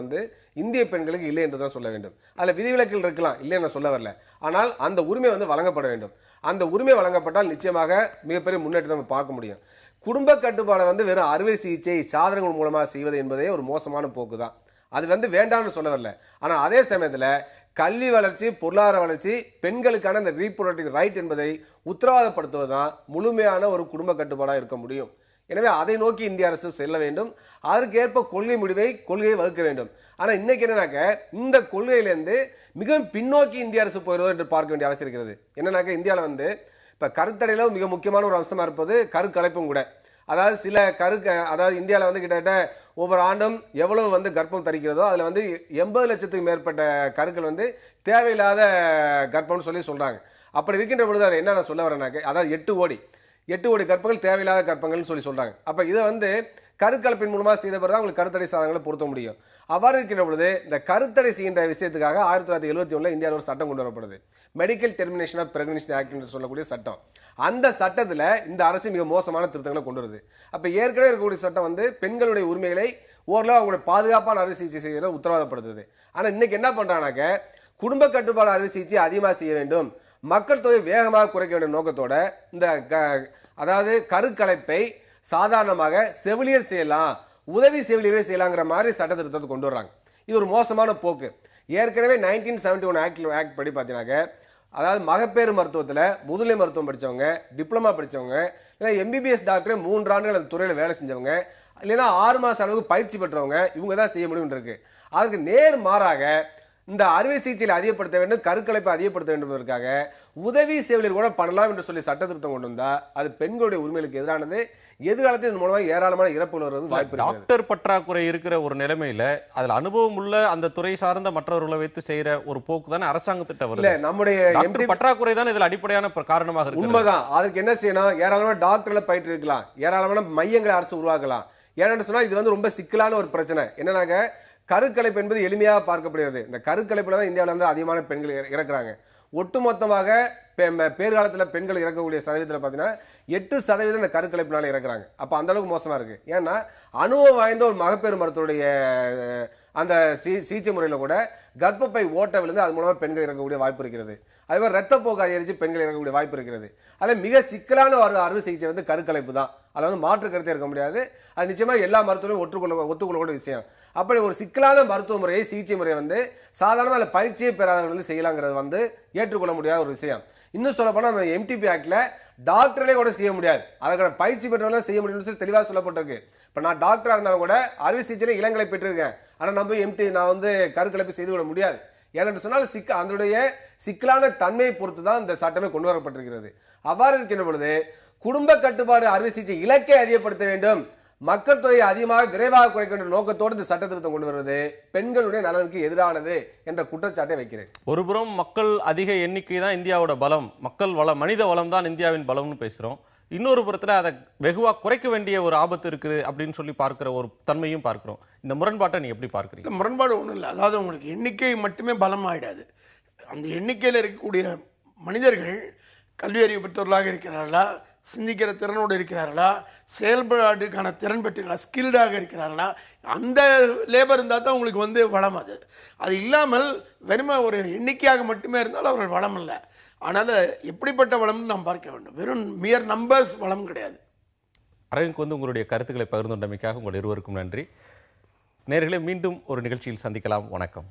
இந்திய பெண்களுக்கு இல்லை என்று தான் சொல்ல வேண்டும். அதில் விதிவிலக்கில் இருக்கலாம், இல்லை நான் சொல்ல வரல. ஆனால் அந்த உரிமை வழங்கப்பட வேண்டும். அந்த உரிமை வழங்கப்பட்டால் நிச்சயமாக மிகப்பெரிய முன்னேற்றத்தை நம்ம பார்க்க முடியும். குடும்ப கட்டுப்பாடை வெறும் அறுவை சிகிச்சை சாதனங்கள் மூலமாக செய்வது என்பதே ஒரு மோசமான போக்கு தான். அது வேண்டாம்னு சொல்ல வரல. ஆனால் அதே சமயத்தில் கல்வி வளர்ச்சி, பொருளாதார வளர்ச்சி, பெண்களுக்கான இந்த ரீப்ரொடக்டிவ் ரைட் என்பதை உத்தரவாதப்படுத்துவதுதான் முழுமையான ஒரு குடும்ப கட்டுப்பாடாக இருக்க முடியும். எனவே அதை நோக்கி இந்திய அரசு செல்ல வேண்டும். அதற்கேற்ப கொள்கையை வகுக்க வேண்டும். ஆனால் இன்னைக்கு என்னன்னாக்க, இந்த கொள்கையிலிருந்து மிக பின்னோக்கி இந்திய அரசு போயிடுதோ என்று பார்க்க வேண்டிய அவசியம் இருக்கிறது. என்னன்னாக்க, இந்தியாவில் இப்ப கருத்தடையில மிக முக்கியமான ஒரு அம்சமா இருப்பது கருக்கலைப்பும் கூட. அதாவது இந்தியாவில் கிட்டத்தட்ட ஒவ்வொரு ஆண்டும் எவ்வளவு கர்ப்பம் தரிக்கிறதோ அதுல 80 லட்சத்துக்கு மேற்பட்ட கருக்கள் தேவையில்லாத கர்ப்பம்னு சொல்றாங்க. அப்படி இருக்கின்ற பொழுது அதை என்ன நான் சொல்ல வரேன்னாக்க, அதாவது 8 கோடி கற்பங்கள் தேவையில்லாத கற்பங்கள்னு சொல்றாங்க. அப்ப இதை கருக்கலைப்பின் மூலமா செய்த பிறகு உங்களுக்கு கருத்தடை சாதனங்களை பொருத்த முடியும். அவ்வாறு இருக்கின்ற பொழுது இந்த கருத்தடை செய்கின்ற விஷயத்துக்காக 1971 இந்தியாவில் ஒரு சட்டம் கொண்டு வரப்படுது, medical termination of pregnancy act என்று சொல்லக்கூடிய சட்டம். அந்த சட்டத்தில் இந்த அரசு மிக மோசமான திருத்தங்களை கொண்டு வருது. அப்ப ஏற்கனவே இருக்கக்கூடிய சட்டம் பெண்களுடைய உரிமைகளை ஓரளவு அவங்களுடைய பாதுகாப்பான அறுவை சிகிச்சை செய்ய உத்தரவாதப்படுத்துது. ஆனா இன்னைக்கு என்ன பண்றாங்க, குடும்ப கட்டுப்பாடு அறுவை சிகிச்சை அதிகமாக செய்ய வேண்டும், மக்கள் தொகை வேகமாக குறைக்க வேண்டிய நோக்கத்தோட இந்த அதாவது கருக்கலைப்பை சாதாரணமாக செவிலியர் செய்யலாம், உதவி செவிலியரை செய்யலாங்கிற மாதிரி சட்ட திருத்தத்தை கொண்டு வர்றாங்க. இது ஒரு மோசமான போக்கு. ஏற்கனவே 1971 ஆக்ட் படி பார்த்தீங்கன்னாக்க, அதாவது மகப்பேறு மருத்துவத்தில் முதுநிலை மருத்துவம் படித்தவங்க, டிப்ளமா படித்தவங்க, இல்லை எம்பிபிஎஸ் டாக்டர் 3 ஆண்டுகள் அந்த துறையில் வேலை செஞ்சவங்க, இல்லைன்னா 6 மாச அளவுக்கு பயிற்சி பெற்றவங்க, இவங்க தான் செய்ய முடியும் இருக்கு. அதுக்கு நேர் மாறாக இந்த அறுவை சிகிச்சையில் அதிகப்படுத்த வேண்டும், கருக்கலைப்பை அதிகப்படுத்த வேண்டும் என்பதற்காக உதவி செவிலியர் கூட பண்ணலாம் என்று சொல்லி சட்ட திருத்தம் கொண்டு வந்தா அது பெண்களுடைய உரிமைகளுக்கு எதிரானது. எதிர்காலத்தில் இதன் மூலமாக ஏராளமான இறப்புகள் வருவது வாய்ப்பு. டாக்டர் பற்றாக்குறை இருக்கிற ஒரு நிலைமையில அதில் அனுபவம் உள்ள அந்த துறை சார்ந்த மற்றவர்களை வைத்து செய்யற ஒரு போக்கு தானே அரசாங்கத்திட்ட வருது. நம்முடைய பற்றாக்குறை தான் இதில் அடிப்படையான காரணமாக இருக்கு. உண்மைதான். அதுக்கு என்ன செய்யணும், ஏராளமான டாக்டர்களை பயிற்று இருக்கலாம், ஏராளமான மையங்களை அரசு உருவாக்கலாம். ஏன்னு சொன்னா இது ரொம்ப சிக்கலான ஒரு பிரச்சனை. என்னன்னாக்க, கருக்கலைப்பு என்பது எளிமையாக பார்க்கப்படுகிறது. இந்த கருக்கலைப்புல தான் இந்தியாவில் அதிகமான பெண்கள் இறக்குறாங்க. ஒட்டுமொத்தமாக பேர்காலத்தில் பெண்கள் இறக்கக்கூடிய சதவீதத்தில் பார்த்தீங்கன்னா 8% இந்த கருக்கலைப்பினால இறக்குறாங்க. அப்போ அந்த அளவுக்கு மோசமா இருக்கு. ஏன்னா அனுபவம் வாய்ந்த ஒரு மகப்பேறு மருத்துவருடைய அந்த சிகிச்சை முறையில் கூட கர்ப்பப்பை ஓட்ட விழுந்து அது மூலமாக பெண்கள் இறக்கக்கூடிய வாய்ப்பு இருக்கிறது. அதே மாதிரி ரத்தப்போக்கு அதிகரித்து பெண்கள் இறக்கக்கூடிய வாய்ப்பு இருக்கிறது. அதில் மிக சிக்கலான ஒரு அறுவை சிகிச்சை வந்து கருக்கலைப்பு தான். அதில் வந்து மாற்று கருத்தே இருக்க முடியாது. அது நிச்சயமாக எல்லா மருத்துவரும் ஒத்துக்கொள்ளக்கூடிய விஷயம். அப்படி ஒரு சிக்கலான மருத்துவ முறையை சிகிச்சை முறையை வந்து சாதாரணமாக அதில் பயிற்சியே பெறாதவர்கள் வந்து செய்யலாங்கிறது வந்து ஏற்றுக்கொள்ள முடியாத ஒரு விஷயம். இன்னும் சொல்ல போனால் நம்ம எம்டிபி ஆக்ட்ல டாக்டர்களே கூட செய்ய முடியாது, அதுக்கான பயிற்சி பெற்றவர்கள் செய்ய முடியும்னு சொல்லி தெளிவாக சொல்லப்பட்டிருக்கு. இப்போ நான் டாக்டராக இருந்தாலும் கூட அறுவை சிகிச்சையில இளங்கலை பெற்றிருக்கேன், ஆனால் நம்ம நான் வந்து கருக்கலைப்பு செய்து கொள்ள முடியாது. ஏனென்று சொன்னால் அதனுடைய சிக்கலான தன்மையை பொறுத்து தான் இந்த சட்டமே கொண்டு வரப்பட்டிருக்கிறது. அவ்வாறு இருக்கின்ற பொழுது குடும்ப கட்டுப்பாடு அறுவை சிகிச்சை இலக்கை அதிகப்படுத்த வேண்டும், மக்கள் தொகையை அதிகமாக விரைவாக குறைக்க வேண்டும் நோக்கத்தோடு இந்த சட்ட திருத்தம் கொண்டு வருவது பெண்களுடைய நலனுக்கு எதிரானது என்ற குற்றச்சாட்டை வைக்கிறேன். ஒருபுறம் மக்கள் அதிக எண்ணிக்கை தான் இந்தியாவோட பலம், மக்கள் வளம், மனித வளம் தான் இந்தியாவின் பலம்னு பேசுறோம். இன்னொரு புறத்துல அதை வெகுவா குறைக்க வேண்டிய ஒரு ஆபத்து இருக்குது அப்படின்னு சொல்லி பார்க்கிற ஒரு தன்மையும் பார்க்கிறோம். இந்த முரண்பாட்டை நீ எப்படி பார்க்கிறீங்க? இந்த முரண்பாடு ஒன்றும் இல்லை. அதாவது உங்களுக்கு எண்ணிக்கை மட்டுமே பலம் ஆயிடாது. அந்த எண்ணிக்கையில் இருக்கக்கூடிய மனிதர்கள் கல்வி அறிவு பெற்றவர்களாக இருக்கிறார்களா, சிந்திக்கிற திறனோடு இருக்கிறார்களா, செயல்பாடுக்கான திறன் பெற்றுகளா, ஸ்கில்டாக இருக்கிறார்களா, அந்த லேபர் இருந்தால் தான் உங்களுக்கு வந்து வளம். அது இல்லாமல் வெறுமை ஒரு எண்ணிக்கையாக மட்டுமே இருந்தாலும் அவர்கள் வளம் இல்லை. ஆனால் எப்படிப்பட்ட வளம்னு நாம் பார்க்க வேண்டும். வெறும் மியர் நம்பர்ஸ் வளம் கிடையாது. அரங்குக்கு வந்து உங்களுடைய கருத்துக்களை பகிர்ந்து கொண்டமைக்காக உங்கள் இருவருக்கும் நன்றி. நேயர்களே, மீண்டும் ஒரு நிகழ்ச்சியில் சந்திக்கலாம். வணக்கம்.